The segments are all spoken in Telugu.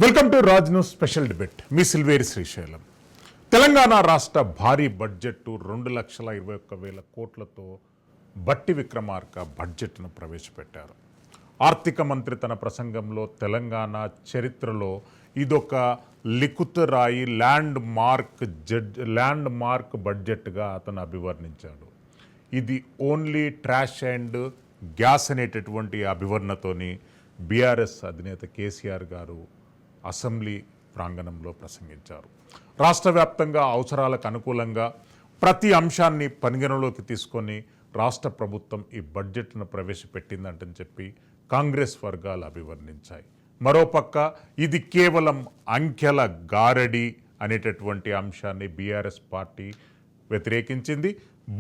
Welcome to Raj News special debate. మీ సిల్వేరి శ్రీశైలం. తెలంగాణ రాష్ట్ర భారీ బడ్జెట్ 2,21,000 కోట్లతో బట్టి విక్రమార్క బడ్జెట్ను ప్రవేశపెట్టారు. ఆర్థిక మంత్రి తన ప్రసంగంలో తెలంగాణ చరిత్రలో ఇదొక లిఖితరాయి ల్యాండ్ మార్క్ బడ్జెట్గా అతను అభివర్ణించాడు. ఇది ఓన్లీ ట్రాష్ అండ్ గ్యాస్ అనేటటువంటి అభివర్ణతోని బీఆర్ఎస్ అధినేత కేసీఆర్ గారు అసెంబ్లీ ప్రాంగణంలో ప్రసంగించారు. రాష్ట్ర వ్యాప్తంగా అవసరాలకు అనుకూలంగా ప్రతి అంశాన్ని పరిగణలోకి తీసుకొని రాష్ట్ర ప్రభుత్వం ఈ బడ్జెట్ను ప్రవేశపెట్టిందంటని చెప్పి కాంగ్రెస్ వర్గాలు అభివర్ణించాయి. మరోపక్క ఇది కేవలం అంకెల గారడి అనేటటువంటి అంశాన్ని బీఆర్ఎస్ పార్టీ వ్యతిరేకించింది.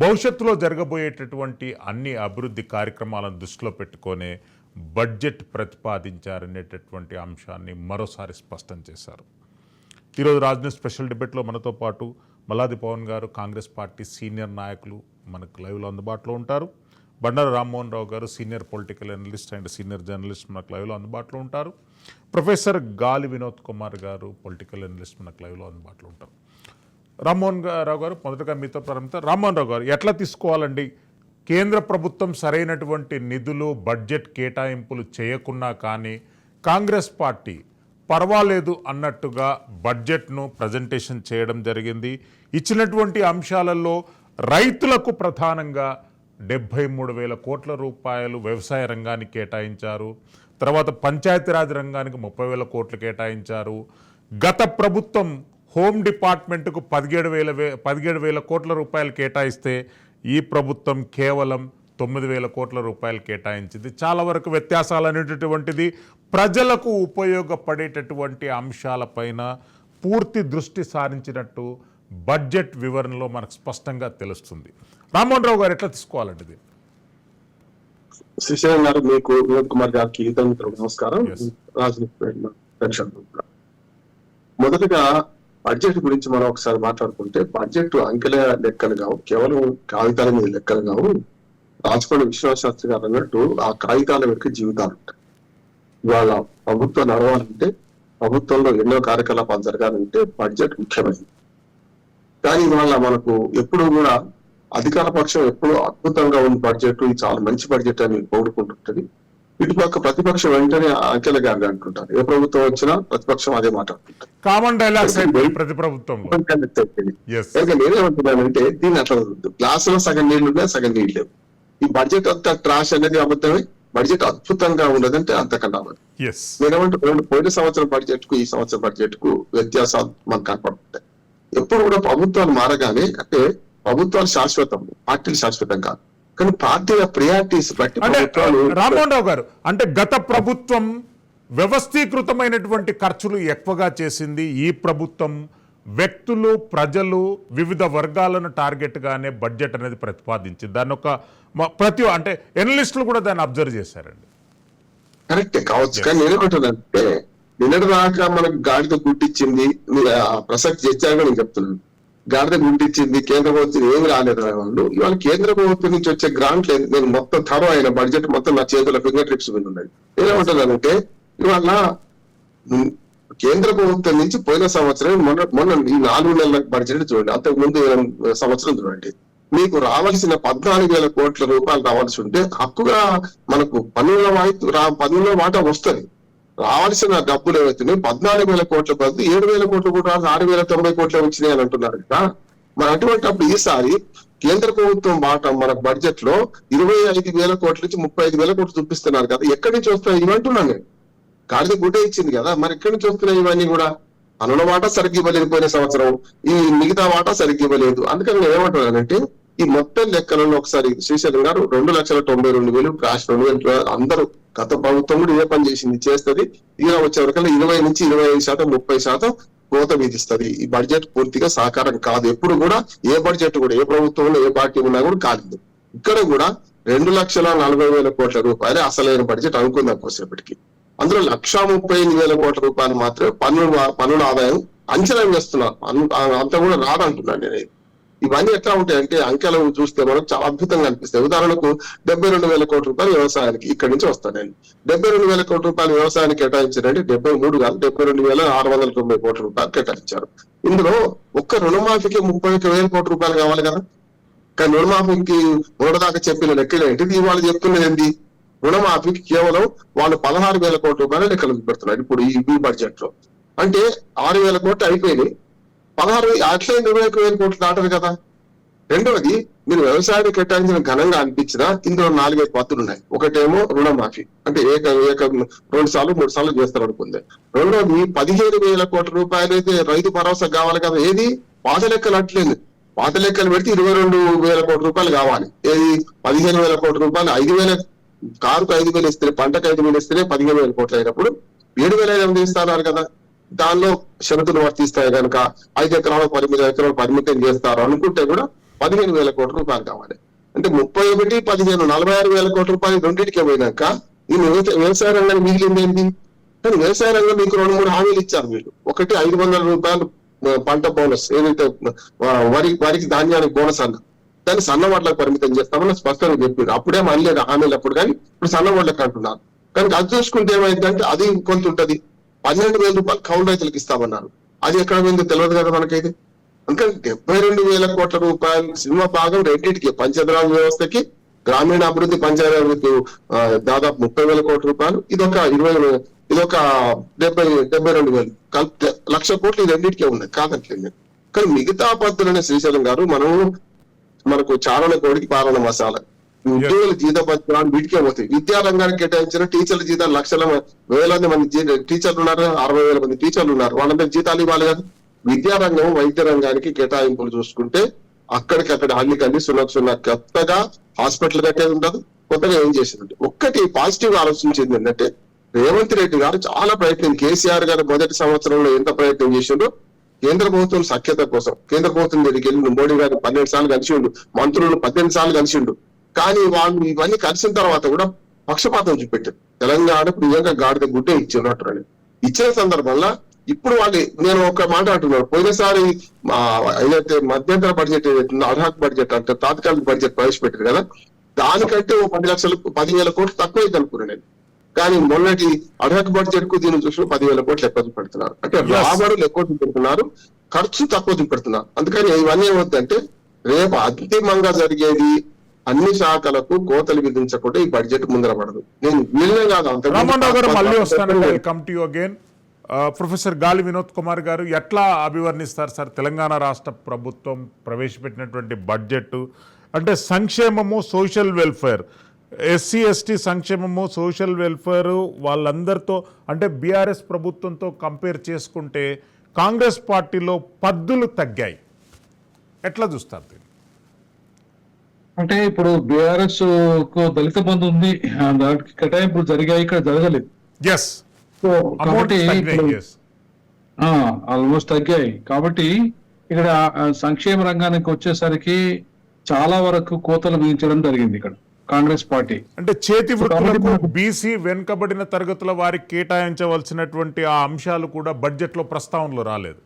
భవిష్యత్తులో జరగబోయేటటువంటి అన్ని అభివృద్ధి కార్యక్రమాలను దృష్టిలో పెట్టుకొనే బడ్జెట్ ప్రతిపాదించారనేటటువంటి అంశాన్ని మరోసారి స్పష్టం చేశారు. ఈరోజు రాజ్ని స్పెషల్ డిబేట్లో మనతో పాటు మల్లాది పవన్ గారు, కాంగ్రెస్ పార్టీ సీనియర్ నాయకులు మనకు లైవ్లో అందుబాటులో ఉంటారు. బండారు రామ్మోహన్ రావు గారు senior political analyst and senior journalist మనకు లైవ్లో అందుబాటులో ఉంటారు. ప్రొఫెసర్ గాలి వినోద్ కుమార్ గారు పొలిటికల్ అనలిస్ట్ మనకు లైవ్లో అందుబాటులో ఉంటారు. రామ్మోహన్ రావు గారు, మొదటగా మీతో ప్రారంభిస్తారు. రామ్మోహన్ రావు గారు, ఎట్లా తీసుకోవాలండి? కేంద్ర ప్రభుత్వం సరైనటువంటి నిధులు బడ్జెట్ కేటాయింపులు చేయకున్నా కానీ కాంగ్రెస్ పార్టీ పర్వాలేదు అన్నట్టుగా బడ్జెట్ను ప్రజెంటేషన్ చేయడం జరిగింది. ఇచ్చినటువంటి అంశాలలో రైతులకు ప్రధానంగా 73,000 కోట్ల రూపాయలు వ్యవసాయ రంగానికి కేటాయించారు. తర్వాత పంచాయతీరాజ్ రంగానికి 30,000 కోట్లు కేటాయించారు. గత ప్రభుత్వం హోమ్ డిపార్ట్మెంట్కు 17,000 కోట్ల రూపాయలు కేటాయిస్తే ఈ ప్రభుత్వం కేవలం 9,000 కోట్ల రూపాయలు కేటాయించింది. చాలా వరకు వ్యత్యాసాలు అనేటటువంటిది ప్రజలకు ఉపయోగపడేటటువంటి అంశాలపైన పూర్తి దృష్టి సారించినట్టు బడ్జెట్ వివరణలో మనకు స్పష్టంగా తెలుస్తుంది. రామ్మోహన్ రావు గారు, ఎట్లా తీసుకోవాలండి ఇది? శ్రీశైలం గారు, మీకు వినోద్ కుమార్ గారికి నమస్కారం. మొదటగా బడ్జెట్ గురించి మనం ఒకసారి మాట్లాడుకుంటే, బడ్జెట్ అంకెల లెక్కలు కావు, కేవలం కాగితాల మీద లెక్కలు కావు. రాజపల్లి విశ్వశాస్త్రి గారు అన్నట్టు ఆ కాగితాల వెనుక జీవితాలు ఉంటాయి. ఇవాళ ప్రభుత్వం నడవాలంటే, ప్రభుత్వంలో ఎన్నో కార్యకలాపాలు జరగాలంటే బడ్జెట్ ముఖ్యమైనది. కానీ ఇవాళ మనకు ఎప్పుడు కూడా అధికార పక్షం ఎప్పుడు అద్భుతంగా ఉన్న బడ్జెట్, ఇది చాలా మంచి బడ్జెట్ అని కోరుకుంటుంటది. ఇటుపక్క ప్రతిపక్షం వెంటనే అంకెల గారు అంటుంటారు. ఏ ప్రభుత్వం వచ్చినా ప్రతిపక్షం అదే మాట అంటుంటారు. కామన్ డైలాగ్స్ ప్రతి ప్రభుత్వం. నేనేమంటున్నానంటే, దీన్ని అట్లా గ్లాసులో సగం నీళ్లు ఉన్నాయి, సగం నీళ్ళు లేవు. ఈ బడ్జెట్ అంతా ట్రాష్ అనేది అబద్ధమే. బడ్జెట్ అద్భుతంగా ఉండదంటే అంతకన్నా అబద్ధం. నేనేమంటున్నాను, పోయిన సంవత్సరం బడ్జెట్ కు ఈ సంవత్సరం బడ్జెట్ కు వ్యత్యాసాలు మనకు కనపడుతుంటాయి. ఎప్పుడు కూడా ప్రభుత్వాలు మారగానే, అంటే ప్రభుత్వాలు శాశ్వతం, పార్టీలు శాశ్వతం కాదు. కానీ పార్టీల ప్రయారిటీస్ బట్టి రామ్మోహన్ రావు గారు, అంటే గత ప్రభుత్వం వ్యవస్థీకృతమైనటువంటి ఖర్చులు ఎక్కువగా చేసింది. ఈ ప్రభుత్వం వ్యక్తులు, ప్రజలు, వివిధ వర్గాలను టార్గెట్ గానే బడ్జెట్ అనేది ప్రతిపాదించింది. దాన్ని ఒక అంటే ఎనలిస్టులు కూడా దాన్ని అబ్జర్వ్ చేశారండి. కరెక్టే కావచ్చు. కానీ నేనేమంటున్నానంటే, నిన్నటి దాకా మనకు గాడిద గుట్టిచ్చింది, ప్రసక్తి చర్చగా నేను చెప్తున్నాను. గాడిద గుంటిచ్చింది, కేంద్ర ప్రభుత్వం ఏమి రాలేదు వాళ్ళు. ఇవాళ కేంద్ర ప్రభుత్వం నుంచి వచ్చే గ్రాంట్లు నేను మొత్తం థరో అయిన బడ్జెట్ మొత్తం నా చేతుల ఫింగర్ టిప్స్ మీద ఉన్నాయి. నేనేమంటున్నానంటే, ఇవాళ కేంద్ర ప్రభుత్వం నుంచి పోయిన సంవత్సరం మొన్న ఈ 4 నెలల బడ్జెట్ చూడండి, అంతకు ముందు సంవత్సరం చూడండి, మీకు రావాల్సిన 14,000 కోట్ల రూపాయలు రావాల్సి ఉంటే హక్కుగా మనకు పన్నుల వాటా వస్తుంది. రావాల్సిన డబ్బులు ఏవైతున్నాయి 14,000 కోట్ల బదులు 7,000 కోట్లు కూడా 6,090 కోట్లు వచ్చినాయి అని అంటున్నారు కదా. మరి అటువంటిప్పుడు ఈసారి కేంద్ర ప్రభుత్వం మన బడ్జెట్ లో 25,000 కోట్ల నుంచి 35,000 కోట్లు చూపిస్తున్నారు కదా. ఎక్కడి నుంచి వస్తాయి ఇవంటున్నాను నేను. గాడిద గుడ్డే ఇచ్చింది కదా, మరి ఎక్కడి నుంచి వస్తున్నాయి ఇవన్నీ కూడా? పన్నుల వాటా సరిగ్గా ఇవ్వలేదు పోయిన సంవత్సరం, ఈ మిగతా వాటా సరిగ్గా ఇవ్వలేదు. అందుకని నేను ఏమంటున్నానంటే, ఈ మొత్తం లెక్కలలో ఒకసారి శ్రీశైలం గారు 2,92,000 క్రాష్ 2,000 అందరూ గత ప్రభుత్వం కూడా ఇదే పని చేస్తుంది. ఇలా వచ్చే వరకల్లా 20 నుంచి 25%, 30% కోత విధిస్తుంది. ఈ బడ్జెట్ పూర్తిగా సహకారం కాదు. ఎప్పుడు కూడా ఏ బడ్జెట్ కూడా, ఏ ప్రభుత్వంలో ఏ పార్టీ ఉన్నా కూడా కాలేదు. ఇక్కడ కూడా 2,40,000 కోట్ల రూపాయలు అసలైన బడ్జెట్ అనుకుందాం కోసేపటికి. అందులో 1,35,000 కోట్ల రూపాయలు మాత్రమే పన్నుల ఆదాయం అంచనా వేస్తున్నారు. అంత కూడా రాదంటున్నాను నేను. ఇవన్నీ ఎట్లా ఉంటాయంటే అంకెలు చూస్తే మనకు చాలా అద్భుతంగా అనిపిస్తాయి. ఉదాహరణకు 72,000 కోట్ల రూపాయలు వ్యవసాయానికి ఇక్కడి నుంచి వస్తానండి. 72,000 కోట్ల రూపాయలు వ్యవసాయానికి కేటాయించారంటే 73 కాదు 72,690 కోట్ల రూపాయలు కేటాయించారు. ఇందులో ఒక్క రుణమాఫీకి 31,000 కోట్ల రూపాయలు కావాలి కదా. కానీ రుణమాఫీకి మొదటిదాకా చెప్పిన లెక్కలు ఏంటిది, ఇవాళ చెప్తున్నది ఏంటి, రుణమాఫీకి కేవలం వాళ్ళు 16,000 కోట్ల రూపాయలు లెక్కలు పెడుతున్నారు ఇప్పుడు ఈ బడ్జెట్ లో. అంటే 6,000 కోట్లు అయిపోయినాయి, 16 అట్లే 21,000 కోట్లు దాటరు కదా. రెండవది, మీరు వ్యవసాయానికి కేటాయించిన ఘనంగా అనిపించినా ఇందులో 4-5 పత్తులు ఉన్నాయి. ఒకటేమో రుణమాఫీ, అంటే ఏక 2 సార్లు 3 సార్లు చేస్తారు అనుకుంది. రెండవది 15,000 కోట్ల రూపాయలు అయితే రైతు భరోసా కావాలి కదా. ఏది పాత లెక్కలు అట్లేదు, పాత లెక్కలు పెడితే 22,000 కోట్ల రూపాయలు కావాలి. ఏది 15,000 కోట్ల రూపాయలు, 5,000 కారుకు 5,000 ఇస్తే, పంటకు 5,000 ఇస్తేనే 15,000 కోట్లు అయినప్పుడు 7,000 ఇస్తున్నారు కదా. దానిలో షరతులు వర్తిస్తాయి కనుక 5 ఎకరాలు 8 ఎకరాలు పరిమితం చేస్తారు అనుకుంటే కూడా 15,000 కోట్ల రూపాయలు కావాలి. అంటే 31, 15, 46,000 కోట్ల రూపాయలు రెండింటికే పోయినాక ఈ వ్యవసాయ రంగానికి మిగిలింది ఏంటి? కానీ వ్యవసాయ రంగం మీకు 2-3 హామీలు ఇచ్చారు వీళ్ళు. ఒకటి 500 రూపాయలు పంట బోనస్, ఏదైతే వరికి ధాన్యానికి బోనస్ అన్న దాన్ని సన్న వడ్లకు పరిమితం చేస్తామని స్పష్టంగా చెప్పారు. అప్పుడే మళ్ళీ హామీలు అప్పుడు, కానీ ఇప్పుడు సన్న వడ్లకు అంటున్నారు. కానీ అది చూసుకుంటే ఏమైందంటే అది కొంత ఉంటది. 12,000 రూపాయలు కౌలు రైతులకు ఇస్తామన్నారు. అది ఎక్కడ పోయిందో తెలియదు కదా మనకైతే. అందుకని 72,000 కోట్ల రూపాయలు సినిమా భాగం రెండింటికి, పంచాయతీరాజ్ వ్యవస్థకి, గ్రామీణ అభివృద్ధి పంచాయతీ అభివృద్ధి దాదాపు 30,000 కోట్ల రూపాయలు, ఇదొక 72,000 కలిపితే 1,00,000 కోట్లు ఈ రెండింటికే ఉన్నాయి కాదంటలేదు. కానీ మిగతా పద్ధతులనే శ్రీశైలం గారు మనకు చారణ కోడికి పాలన మసాలా, ఉద్యోగుల జీత పత్రాలు వీటికే పోతాయి. విద్యా రంగానికి కేటాయించిన టీచర్ల జీతాలు వేలాది మంది టీచర్లు ఉన్నారు, 60,000 మంది టీచర్లు ఉన్నారు, వాళ్ళందరికీ జీతాలు ఇవ్వాలి కదా. విద్యా రంగం, వైద్య రంగానికి కేటాయింపులు చూసుకుంటే అక్కడికక్కడ అల్లికల్లి సున్నా కొత్తగా హాస్పిటల్ కట్టేది ఉండదు, కొత్తగా ఏం చేసింది. ఒక్కటి పాజిటివ్ ఆలోచించింది ఏంటంటే రేవంత్ రెడ్డి గారు చాలా ప్రయత్నం, కేసీఆర్ గారు మొదటి సంవత్సరంలో ఎంత ప్రయత్నం చేసిండో కేంద్ర ప్రభుత్వం సఖ్యత కోసం. కేంద్ర ప్రభుత్వం దగ్గరికి వెళ్ళి మోడీ గారు 12 సార్లు కలిసిండు, మంత్రులు 18 సార్లు కలిసిండు. కానీ వాళ్ళు ఇవన్నీ కలిసిన తర్వాత కూడా పక్షపాతం చూపెట్టారు. తెలంగాణ ప్రియాంక గాడిద గుడ్డే ఇచ్చినట్టు ఇచ్చిన సందర్భంలో ఇప్పుడు నేను ఒక మాట అంటున్నాను, పోయినసారి ఏదైతే మధ్యంతర బడ్జెట్ ఏదైతే అర్హక్ బడ్జెట్ అంటే తాత్కాలిక బడ్జెట్ ప్రవేశపెట్టారు కదా, దానికంటే 10,000 కోట్లు తక్కువ అయితే అనుకున్నాను నేను. కానీ మొన్నటి అర్హక్ బడ్జెట్ కు దీన్ని చూసిన 10,000 కోట్లు ఎక్కువ చూపెడుతున్నారు. అంటే రాబడులు ఎక్కువ చూపెడుతున్నారు, ఖర్చు తక్కువ చూపెడుతున్నారు. అందుకని ఇవన్నీ ఏమవుతుందంటే రేపు అంతిమంగా జరిగేది అన్ని శాఖలకు కోతలు విధించకుండా ఈ బడ్జెట్ ముందర పడదు. నేను వీళ్ళే కాదు రామరావు గారు మళ్ళీ వస్తాను. Come to you again. Professor గాలి వినోద్ కుమార్ గారు, ఎట్లా అభివర్ణిస్తారు సార్ తెలంగాణ రాష్ట్ర ప్రభుత్వం ప్రవేశపెట్టినటువంటి బడ్జెట్? అంటే సంక్షేమము, సోషల్ వెల్ఫేర్, ఎస్సీ ఎస్టీ సంక్షేమము, సోషల్ వెల్ఫేర్ వాళ్ళందరితో, అంటే బీఆర్ఎస్ ప్రభుత్వంతో కంపేర్ చేసుకుంటే కాంగ్రెస్ పార్టీలో పద్దులు తగ్గాయి. ఎట్లా చూస్తారు దీన్ని? అంటే ఇప్పుడు బీఆర్ఎస్ కు దళిత బంధు ఉంది, దానికి కేటాయింపులు జరిగాయి, ఇక్కడ జరగలేదు. సో కాబట్టి ఆల్మోస్ట్ తగ్గాయి. కాబట్టి ఇక్కడ సంక్షేమ రంగానికి వచ్చేసరికి చాలా వరకు కోతలు విధించడం జరిగింది ఇక్కడ కాంగ్రెస్ పార్టీ. అంటే చేతి వృత్తులకు, బీసీ వెనుకబడిన తరగతుల వారికి కేటాయించవలసినటువంటి ఆ అంశాలు కూడా బడ్జెట్ లో ప్రస్తావనలో రాలేదు.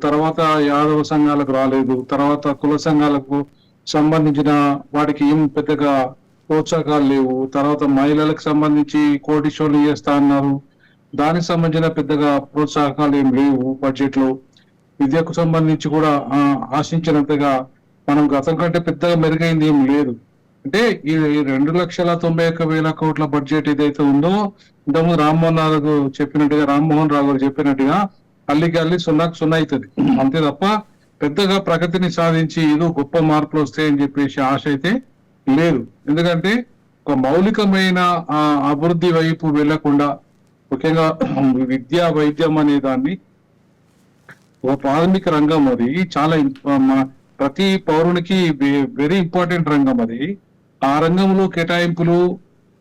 తర్వాత యాదవ సంఘాలకు రాలేదు, తర్వాత కుల సంఘాలకు సంబంధించిన వాటికి ఏం పెద్దగా ప్రోత్సాహకాలు లేవు. తర్వాత మహిళలకు సంబంధించి కోటీశ్వర్లు చేస్తా అన్నారు, దానికి సంబంధించిన పెద్దగా ప్రోత్సాహకాలు ఏం లేవు బడ్జెట్ లో. విద్యకు సంబంధించి కూడా ఆశించినంతగా మనం గతం కంటే పెద్దగా మెరుగైంది ఏం లేదు. అంటే ఈ 2,91,000 కోట్ల బడ్జెట్ ఏదైతే ఉందో, ఇంతకుముందు రామ్మోహన్ రావు గారు చెప్పినట్టుగా అల్లికి అల్లి 0 అవుతుంది అంతే తప్ప పెద్దగా ప్రగతిని సాధించి ఏదో గొప్ప మార్పులు వస్తాయని చెప్పేసి ఆశ అయితే లేదు. ఎందుకంటే ఒక మౌలికమైన అభివృద్ధి వైపు వెళ్లకుండా, ముఖ్యంగా విద్య వైద్యం అనే దాన్ని ఒక ప్రాథమిక రంగం, అది చాలా ప్రతి పౌరునికి వెరీ ఇంపార్టెంట్ రంగం. అది ఆ రంగంలో కేటాయింపులు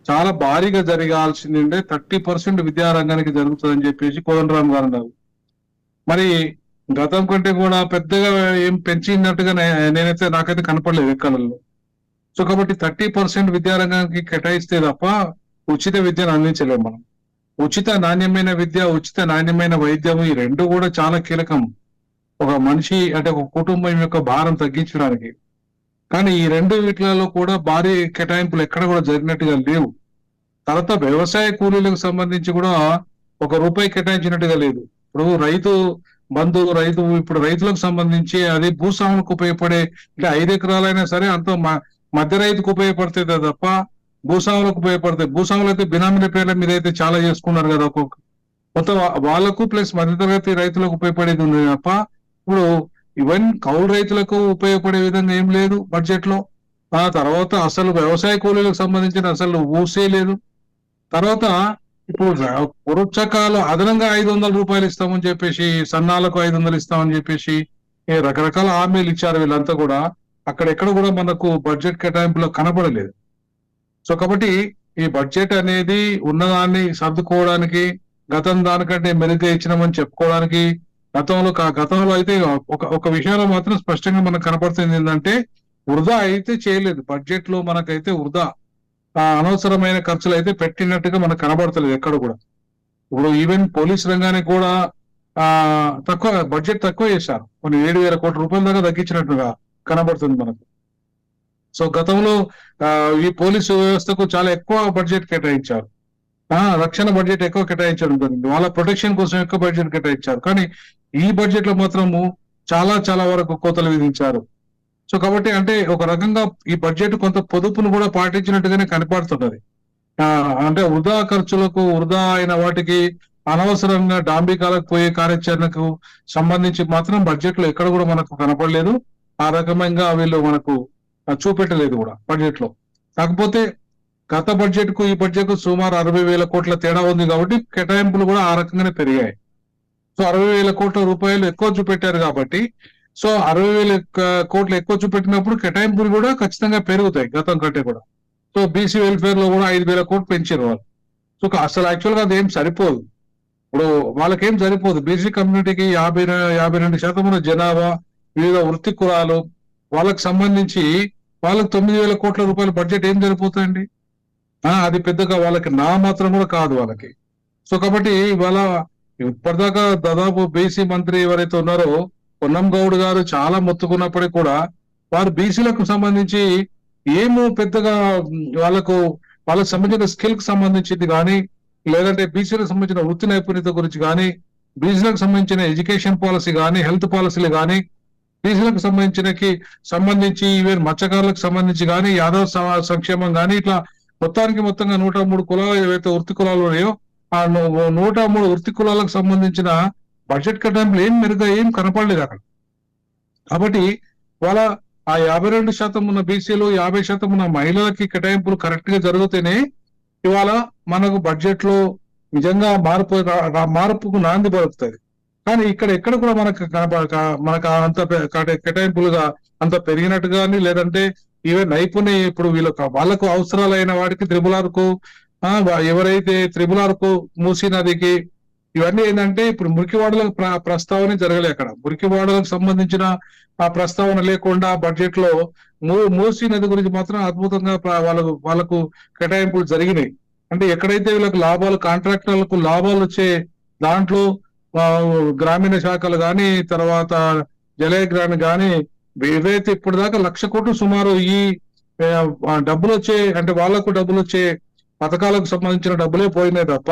చాలా భారీగా జరగాల్సింది. 30% విద్యారంగానికి జరుగుతుందని చెప్పేసి కోదండరామ్ గారు అన్నారు. మరి గతం కంటే కూడా పెద్దగా ఏం పెంచినట్టుగా నాకైతే కనపడలేదు ఎక్కడల్లో. సో కాబట్టి 30% విద్యారంగానికి కేటాయిస్తే తప్ప ఉచిత విద్యను అందించలేము మనం. ఉచిత నాణ్యమైన విద్య, ఉచిత నాణ్యమైన వైద్యం, ఈ రెండు కూడా చాలా కీలకం. ఒక మనిషి అంటే ఒక కుటుంబం యొక్క భారం తగ్గించడానికి. కానీ ఈ రెండు వీటిలలో కూడా భారీ కేటాయింపులు ఎక్కడ కూడా జరిగినట్టుగా లేవు. తర్వాత వ్యవసాయ కూలీలకు సంబంధించి కూడా ₹1 కేటాయించినట్టుగా లేదు. ఇప్పుడు ఇప్పుడు రైతులకు సంబంధించి అది భూస్వాములకు ఉపయోగపడే, అంటే 5 ఎకరాలైనా సరే అంత మధ్య రైతుకు ఉపయోగపడుతుంది తప్ప భూస్వాములకు ఉపయోగపడతాయి. భూస్వాములు అయితే బినామీల పేర్ల మీద అయితే చాలా చేసుకున్నారు కదా, మొత్తం వాళ్ళకు ప్లస్ మధ్యతరగతి రైతులకు ఉపయోగపడేది ఉంది తప్ప ఇప్పుడు ఈవెన్ కౌలు రైతులకు ఉపయోగపడే విధంగా ఏం లేదు బడ్జెట్ లో. ఆ తర్వాత అసలు వ్యవసాయ కూలీలకు సంబంధించిన అసలు ఊసే లేదు. తర్వాత ఇప్పుడు పురచకాలు అదనంగా ₹500 ఇస్తామని చెప్పేసి, సన్నాలకు 500 ఇస్తామని చెప్పేసి రకరకాల హామీలు ఇచ్చారు వీళ్ళంతా కూడా. అక్కడెక్కడ కూడా మనకు బడ్జెట్ కేటాయింపులో కనపడలేదు. సో కాబట్టి ఈ బడ్జెట్ అనేది ఉన్నదాన్ని సర్దుకోవడానికి, గతం దానికంటే మెరుగ్గా ఇచ్చినామని చెప్పుకోవడానికి, గతంలో అయితే ఒక విషయంలో మాత్రం స్పష్టంగా మనకు కనపడుతుంది ఏంటంటే వృధా అయితే చేయలేదు బడ్జెట్ లో. మనకైతే వృధా అనవసరమైన ఖర్చులు అయితే పెట్టినట్టుగా మనకు కనబడతలేదు ఎక్కడ కూడా. ఇప్పుడు ఈవెన్ పోలీస్ రంగానికి కూడా బడ్జెట్ తక్కువ చేశారు, కొన్ని ₹7,000 కోట్ల దాకా తగ్గించినట్టుగా కనబడుతుంది మనకు. సో గతంలో ఈ పోలీసు వ్యవస్థకు చాలా ఎక్కువ బడ్జెట్ కేటాయించారు, రక్షణ బడ్జెట్ ఎక్కువ కేటాయించడం జరిగింది, వాళ్ళ ప్రొటెక్షన్ కోసం ఎక్కువ బడ్జెట్ కేటాయించారు. కానీ ఈ బడ్జెట్ లో మాత్రము చాలా వరకు కోతలు విధించారు. సో కాబట్టి అంటే ఒక రకంగా ఈ బడ్జెట్ కొంత పొదుపును కూడా పాటించినట్టుగానే కనపడుతున్నది. అంటే వృధా అయిన వాటికి, అనవసరంగా డాంబికాలకు పోయే కార్యాచరణకు సంబంధించి మాత్రం బడ్జెట్ లో ఎక్కడ కూడా మనకు కనపడలేదు. ఆ రకమంగా వీళ్ళు మనకు చూపెట్టలేదు కూడా బడ్జెట్ లో. కాకపోతే గత బడ్జెట్ కు ఈ బడ్జెట్ కు సుమారు 60,000 కోట్ల తేడా ఉంది కాబట్టి కేటాయింపులు కూడా ఆ రకంగానే పెరిగాయి. సో 60,000 కోట్ల ఎక్కువ చూపెట్టారు కాబట్టి, సో 60,000 కోట్లు ఎక్కువ చూపెట్టినప్పుడు కేటాయింపులు కూడా ఖచ్చితంగా పెరుగుతాయి గతం కంటే కూడా. సో బీసీ వెల్ఫేర్ లో కూడా 5,000 కోట్లు పెంచారు వాళ్ళు. సో అసలు యాక్చువల్ గా అదేం సరిపోదు, ఇప్పుడు వాళ్ళకేం సరిపోదు. బీసీ కమ్యూనిటీకి 52% ఉన్న జనాభా, వివిధ వృత్తి కులాలు, వాళ్ళకి సంబంధించి వాళ్ళకి ₹9,000 కోట్ల బడ్జెట్ ఏం సరిపోతాయండి? అది పెద్దగా వాళ్ళకి నా మాత్రం కూడా కాదు వాళ్ళకి. సో కాబట్టి ఇవాళ ఇప్పటిదాకా దాదాపు బీసీ మంత్రి ఎవరైతే ఉన్నారో పొన్నం గౌడ్ గారు చాలా మొత్తుకున్నప్పటికీ కూడా వారు బీసీలకు సంబంధించి ఏమో పెద్దగా వాళ్ళకు సంబంధించిన స్కిల్ కు సంబంధించింది కానీ, లేదంటే బీసీలకు సంబంధించిన వృత్తి నైపుణ్యత గురించి కానీ, బీసీలకు సంబంధించిన ఎడ్యుకేషన్ పాలసీ కానీ, హెల్త్ పాలసీలు కానీ, బీసీలకు సంబంధించి ఈవెన్ మత్స్యకారులకు సంబంధించి కానీ, యాదవ్ సంక్షేమం కానీ, ఇట్లా మొత్తంగా 103 కులాలు ఏవైతే వృత్తి కులాలు ఉన్నాయో ఆ 103 వృత్తి కులాలకు సంబంధించిన బడ్జెట్ కేటాయింపులు ఏం కనపడలేదు అక్కడ. కాబట్టి వాళ్ళ ఆ 52% ఉన్న బీసీలు, 50% ఉన్న మహిళలకి కేటాయింపులు కరెక్ట్ గా జరిగితేనే ఇవాళ మనకు బడ్జెట్ లో నిజంగా మార్పుకు నాంది పలుకుతుంది. కానీ ఎక్కడ కూడా మనకు అంత కేటాయింపులుగా అంత పెరిగినట్టు కానీ, లేదంటే ఈవెన్ నైపుణ్యం ఇప్పుడు వాళ్ళకు అవసరాలైన వాటికి త్రిబులార్కు, ఎవరైతే త్రిబులార్కు, మూసీ నదికి, ఇవన్నీ ఏంటంటే ఇప్పుడు మురికివాడలకు ప్రస్తావన జరగలే. అక్కడ మురికివాడలకు సంబంధించిన ఆ ప్రస్తావన లేకుండా బడ్జెట్ లో మూసీ నది గురించి మాత్రం అద్భుతంగా వాళ్ళకు కేటాయింపులు జరిగినాయి. అంటే ఎక్కడైతే వీళ్ళకి లాభాలు, కాంట్రాక్టర్లకు లాభాలు వచ్చే దాంట్లో గ్రామీణ శాఖలు కానీ, తర్వాత జలయగ్రాన్ని కానీ, ఏవైతే ఇప్పుడు దాకా 1,00,000 కోట్లు సుమారు ఈ డబ్బులు వచ్చే, అంటే వాళ్లకు డబ్బులు వచ్చే పథకాలకు సంబంధించిన డబ్బులే పోయినాయి తప్ప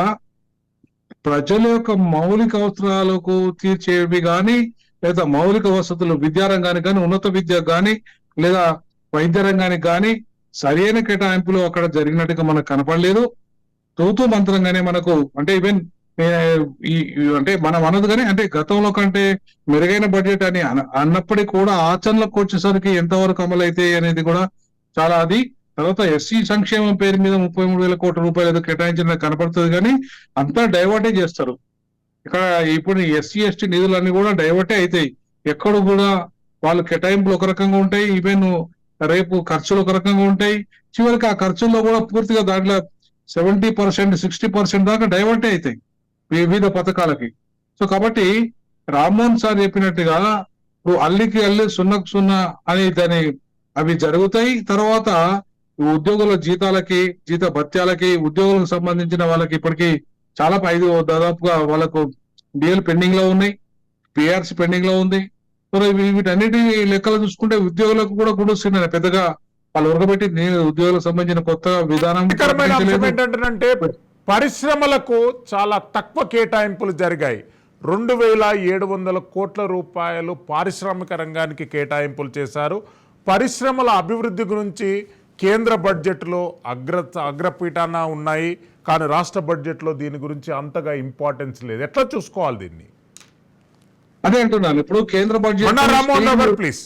ప్రజల యొక్క మౌలిక అవసరాలకు తీర్చేవి కానీ, లేదా మౌలిక వసతులు విద్యారంగానికి కానీ, ఉన్నత విద్యకు కానీ, లేదా వైద్య రంగానికి కానీ సరైన కేటాయింపులు అక్కడ జరిగినట్టుగా మనకు కనపడలేదు. తూతూ మంత్రంగానే మనకు, అంటే ఈవెన్ అంటే మనం అన్నది కానీ, అంటే గతంలో కంటే మెరుగైన బడ్జెట్ అని అన్నప్పటికీ కూడా ఆచరణలకు వచ్చేసరికి ఎంతవరకు అమలైతే అనేది కూడా చాలా అది. తర్వాత ఎస్సీ సంక్షేమం పేరు మీద 33,000 కోట్ల ఏదో కేటాయించిన కనపడుతుంది కానీ అంతా డైవర్టే చేస్తారు. ఇక్కడ ఇప్పుడు ఎస్సీ ఎస్టీ నిధులన్నీ కూడా డైవర్టే అవుతాయి. ఎక్కడ కూడా వాళ్ళు కేటాయింపులు ఒక రకంగా ఉంటాయి, ఈవెన్ రేపు ఖర్చులు ఒక రకంగా ఉంటాయి. చివరికి ఆ ఖర్చుల్లో కూడా పూర్తిగా దాంట్లో 70%, 60% దాకా డైవర్టే అవుతాయి వివిధ పథకాలకి. సో కాబట్టి రామ్మోహన్ సార్ చెప్పినట్టుగా ఇప్పుడు అల్లికి అల్లి సున్నకు సున్నా అని అవి జరుగుతాయి. తర్వాత ఉద్యోగుల జీత భత్యాలకి, ఉద్యోగులకు సంబంధించిన వాళ్ళకి ఇప్పటికీ చాలా దాదాపుగా వాళ్ళకు డిఎల్ పెండింగ్ లో ఉన్నాయి. పిఆర్సీ పెండింగ్ లో ఉంది. మరి వీటన్నిటి లెక్కలు చూసుకుంటే ఉద్యోగులకు కూడా గుడిస్తున్నాయి పెద్దగా. వాళ్ళు ఉరకబెట్టి ఉద్యోగులకు సంబంధించిన కొత్త విధానం ముఖ్యమైన అంశం ఏంటంటే పరిశ్రమలకు చాలా తక్కువ కేటాయింపులు జరిగాయి. 2,700 కోట్ల రూపాయలు పారిశ్రామిక రంగానికి కేటాయింపులు చేశారు. పరిశ్రమల అభివృద్ధి గురించి కేంద్ర బడ్జెట్లో అగ్రపీఠాన ఉన్నాయి, కానీ రాష్ట్ర బడ్జెట్లో దీని గురించి అంతగా ఇంపార్టెన్స్ లేదు. ఎట్లా చూసుకోవాలి దీన్ని? అదే అంటున్నాను. ఇప్పుడు కేంద్ర బడ్జెట్ రామ్మోహన్ రావు గారు ప్లీజ్.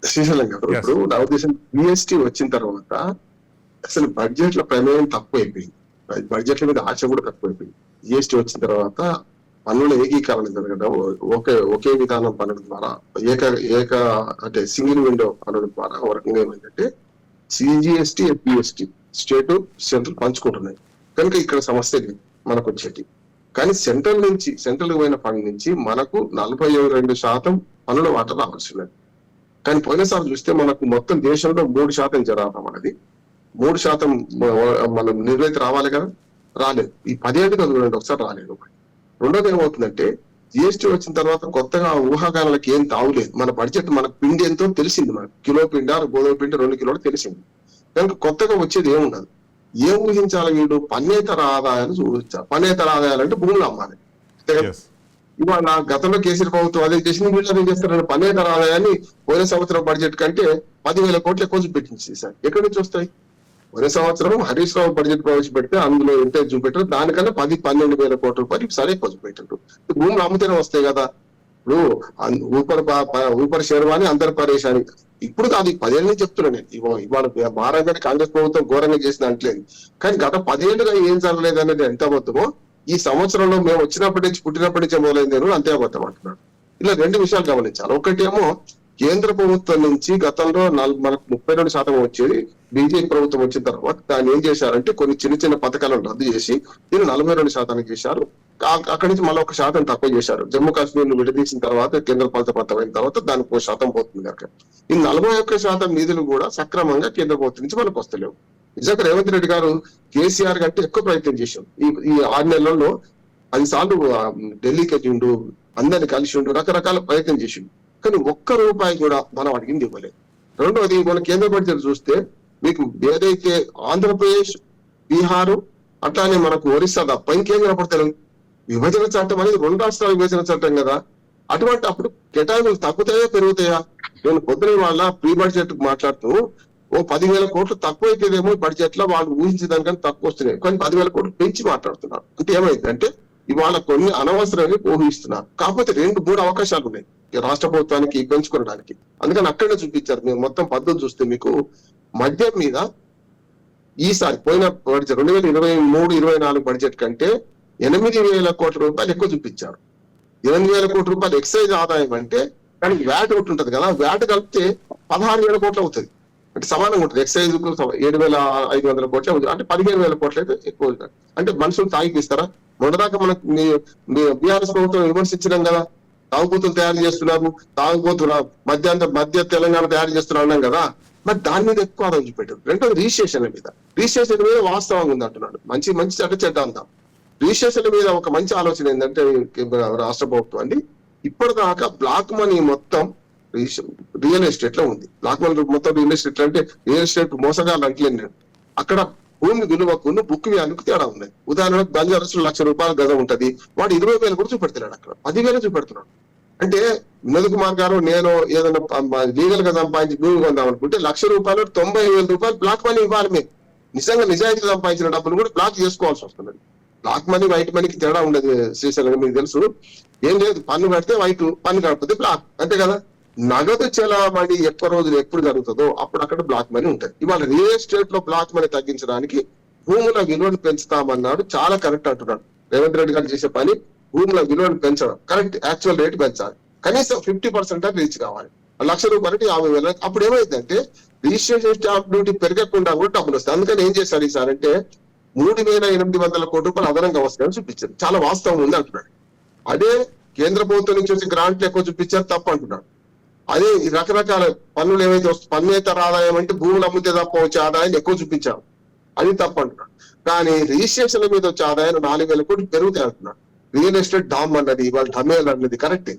శ్రీశైలం గారు, ఇప్పుడు నా ఉద్దేశం జిఎస్టీ వచ్చిన తర్వాత అసలు బడ్జెట్ లో ప్రమేయం తక్కువైపోయింది, బడ్జెట్ల మీద ఆశ కూడా తక్కువైపోయింది. జిఎస్టీ వచ్చిన తర్వాత పన్నుల ఏకీకరణ జరగడం, ఒకే విధానం పనుల ద్వారా ఏక అంటే సింగిల్ విండో పనుల ద్వారా ఒక రకంగా ఏమైందంటే సిజిఎస్టీ ఎఫ్జిఎస్టీ స్టేట్ సెంట్రల్ పంచుకుంటున్నాయి కనుక ఇక్కడ సమస్య లేదు మనకు వచ్చేటి. కానీ సెంట్రల్ పోయిన ఫండ్ నుంచి మనకు 42% పన్నుల వాటా రావాల్సి ఉన్నది. కానీ పోయినసారి చూస్తే మనకు మొత్తం దేశంలో 3% జనాభా మనది, 3% మనం నిర్ణయిత రావాలి కదా, రాలేదు. ఈ 10 ఏళ్ళుగా చూడండి ఒకసారి రాలేదు. రెండోది ఏమవుతుందంటే జిఎస్టీ వచ్చిన తర్వాత కొత్తగా ఊహాగానాలకు ఏం తావులేదు. మన బడ్జెట్ మనకు పిండి ఎంతో తెలిసింది, మనకు కిలో పిండి గోధుమ పిండి 2 కిలోలు తెలిసింది. కనుక కొత్తగా వచ్చేది ఏముండదు. ఏం ఊహించాలి వీడు? పన్నేతర ఆదాయాలు చూపించాలి. పన్నేతర ఆదాయాలు అంటే భూములు అమ్మాలి. ఇవాళ గతంలో కేసీఆర్ ప్రభుత్వం అదే చేసింది, వీళ్ళు అదే చేస్తారు. పన్నేతర ఆదాయాన్ని పోయిన సంవత్సరం బడ్జెట్ కంటే 10,000 కోట్లు ఎక్కువ చూపెట్టింది సార్. ఎక్కడి నుంచి వస్తాయి? పోయిన సంవత్సరం హరీష్ రావు బడ్జెట్ ప్రవేశపెడితే అందులో ఎంత చూపెట్టారు, దానికన్నా 10-12,000 కోట్ల రూపాయలు ఈసారి ఎక్కువ చూపెట్టారు. భూములు అమ్ముతూనే వస్తాయి కదా. ఇప్పుడు ఊపర్ శర్వాని అందరు పరేషాని. ఇప్పుడు కాదు, 10 ఏళ్ళ నుంచి చెప్తున్నా నేను. ఇవాళ మహారాష్ట్ర కాంగ్రెస్ ప్రభుత్వం ఘోరంగా చేసిన అంటలేదు, కానీ గత 10 ఏళ్ళుగా ఏం జరగలేదు అనేది ఎంత అబద్ధమో ఈ సంవత్సరంలో మేము వచ్చినప్పటి నుంచి పుట్టినప్పటి నుంచి మొదలైంది అంతే అబద్ధం అంటున్నాడు. ఇలా 2 విషయాలు గమనించాలి. ఒకటేమో కేంద్ర ప్రభుత్వం నుంచి గతంలో మనకు 32% వచ్చేది, బీజేపీ ప్రభుత్వం వచ్చిన తర్వాత దాన్ని ఏం చేశారంటే కొన్ని చిన్న పథకాలను రద్దు చేసి దీన్ని 42% చేశారు. అక్కడి నుంచి మళ్ళీ 1% తక్కువ చేశారు. జమ్మూ కాశ్మీర్ ను విడదీసిన తర్వాత కేంద్ర పాలిత ప్రాంతం అయిన తర్వాత దానికి 1% పోతుంది కనుక ఈ 41% నిధులు కూడా సక్రమంగా కేంద్ర ప్రభుత్వం నుంచి మనకు వస్తలేవు. నిజంగా రేవంత్ రెడ్డి గారు కేసీఆర్ కంటే ఎక్కువ ప్రయత్నం చేశాం. ఈ 6 నెలల్లో 10 సార్లు ఢిల్లీకి వచ్చిండు, అందరిని కలిసి ఉండు, రకరకాల ప్రయత్నం చేసిండు. కానీ ఒక్క రూపాయి కూడా మనం అడిగింది ఇవ్వలేదు. రెండోది మన కేంద్ర బడ్జెట్ చూస్తే మీకు ఏదైతే ఆంధ్రప్రదేశ్, బీహారు అట్లానే మనకు ఒరిస్సా తప్ప ఇంకేం కనపడతారు. విభజన చట్టం అనేది 2 రాష్ట్రాల విభజన చట్టం కదా. అటువంటి అప్పుడు కేటాయింపులు తగ్గుతాయా పెరుగుతాయా? నేను పొద్దున వాళ్ళ ప్రీ బడ్జెట్ మాట్లాడుతూ 10,000 కోట్లు తక్కువ అయితేదేమో బడ్జెట్ లో వాళ్ళు ఊహించే దానికన్నా తక్కువ వస్తున్నాయి, కానీ 10,000 కోట్లు పెంచి మాట్లాడుతున్నారు. అంటే ఏమైందంటే ఇవాళ కొన్ని అనవసరంగా ఊహిస్తున్నారు. కాకపోతే 2-3 అవకాశాలు ఉన్నాయి రాష్ట్ర ప్రభుత్వానికి పెంచుకోవడానికి. అందుకని అక్కడనే చూపించారు. మీరు మొత్తం పద్ధతి చూస్తే మీకు మద్యం మీద ఈసారి పోయిన బడ్జెట్ 2023-24 బడ్జెట్ కంటే 8,000 కోట్ల రూపాయలు ఎక్కువ చూపించారు. 8,000 కోట్ల రూపాయలు ఎక్సైజ్ ఆదాయం అంటే, కానీ వ్యాట్ ఒకటి ఉంటది కదా, వ్యాట్ కలిపితే 16,000 కోట్లు అవుతుంది. అంటే సమానంగా ఉంటుంది. ఎక్సైజ్ కు 7,500 కోట్లు అంటే 15,000 కోట్లు అయితే ఎక్కువ. అంటే మనుషులు తాగిపిస్తారా? మొదటిదాకా మనకు బీఆర్ఎస్ ప్రభుత్వం విమర్శించడం కదా, తాగుబోతులు తయారు చేస్తున్నారు, తాగుబోతుల మధ్య తెలంగాణ తయారు చేస్తున్నారు అన్నాం కదా. మరి దాని మీద ఎక్కువ ఆదాయం చూపెట్టారు. రెండోది రిజిస్ట్రేషన్ల మీద వాస్తవంగా ఉంది అంటున్నాడు. మంచి చెడ్డ అందాం. రిజిస్ట్రేషన్ల మీద ఒక మంచి ఆలోచన ఏంటంటే రాష్ట్ర ప్రభుత్వం అండి, ఇప్పటిదాకా బ్లాక్ మనీ మొత్తం రియల్ ఎస్టేట్ లో ఉంది. బ్లాక్ మనీ మొత్తం రియల్ ఎస్టేట్ అంటే రియల్ ఎస్టేట్ మోసగాళ్ళు అంటలేను నేను. అక్కడ భూమి విలువకును బుక్ వ్యాల్యూకి తేడా ఉన్నాయి. ఉదాహరణకు బంజారాస్లో 1,00,000 రూపాయల గజం ఉంటది, వాడు 20,000 కూడా చూపెడుతున్నాడు, అక్కడ 10,000 చూపెడుతున్నాడు. అంటే వినోద్ కుమార్ గారు నేను ఏదైనా లీగల్ గా సంపాదించి భూమి కొందాం అనుకుంటే 1,00,000 రూపాయలు 90,000 రూపాయలు బ్లాక్ మనీ ఇవ్వాలి. మేము నిజంగా నిజాయితీ సంపాదించిన డబ్బులు కూడా బ్లాక్ చేసుకోవాల్సి వస్తుంది. బ్లాక్ మనీ వైట్ మనీకి తేడా ఉండదు శ్రీశైలం, మీకు తెలుసు. ఏం లేదు, పన్ను కడితే వైట్, పన్ను కడిపోతే బ్లాక్, అంతే కదా. నగదు చలామణి ఎక్కువ రోజులు ఎప్పుడు జరుగుతుందో అప్పుడు అక్కడ బ్లాక్ మనీ ఉంటుంది. ఇవాళ రియల్ ఎస్టేట్ లో బ్లాక్ మనీ తగ్గించడానికి భూముల విలువను పెంచుతామన్నాడు, చాలా కరెక్ట్ అంటున్నాడు రేవంత్ రెడ్డి గారు చేసే పని. భూముల విలువను పెంచడం కరెక్ట్, యాక్చువల్ రేట్ పెంచాలి, కనీసం 50% రీచ్ కావాలి. 1,00,000 రూపాయలకి 50,000. అప్పుడు ఏమైందంటే రిజిస్ట్రేషన్ స్టాంప్ డ్యూటీ పెరగకుండా కూడా డబ్బులు వస్తాయి. అందుకని ఏం చేశారు ఈసారి అంటే 3,800 కోట్ల రూపాయలు అదనంగా వస్తాయని చూపించారు. చాలా వాస్తవం ఉంది అంటున్నాడు. అదే కేంద్ర ప్రభుత్వం నుంచి వచ్చి గ్రాంట్లు ఎక్కువ చూపించారు, తప్పు అంటున్నాడు. అదే రకరకాల పన్నులు ఏవైతే పన్నేతర ఆదాయం అంటే భూములు అమ్మితే తప్ప వచ్చే ఆదాయాన్ని ఎక్కువ చూపించారు, అది తప్పు అంటున్నాడు. కానీ రిజిస్ట్రేషన్ల మీద వచ్చే ఆదాయాలు 4,000 కోట్లు పెరుగుతాయి అంటున్నాడు. రియల్ ఎస్టేట్ డామ్ అన్నది ఇవాళ ఢమేల్ అన్నది కరెక్టే,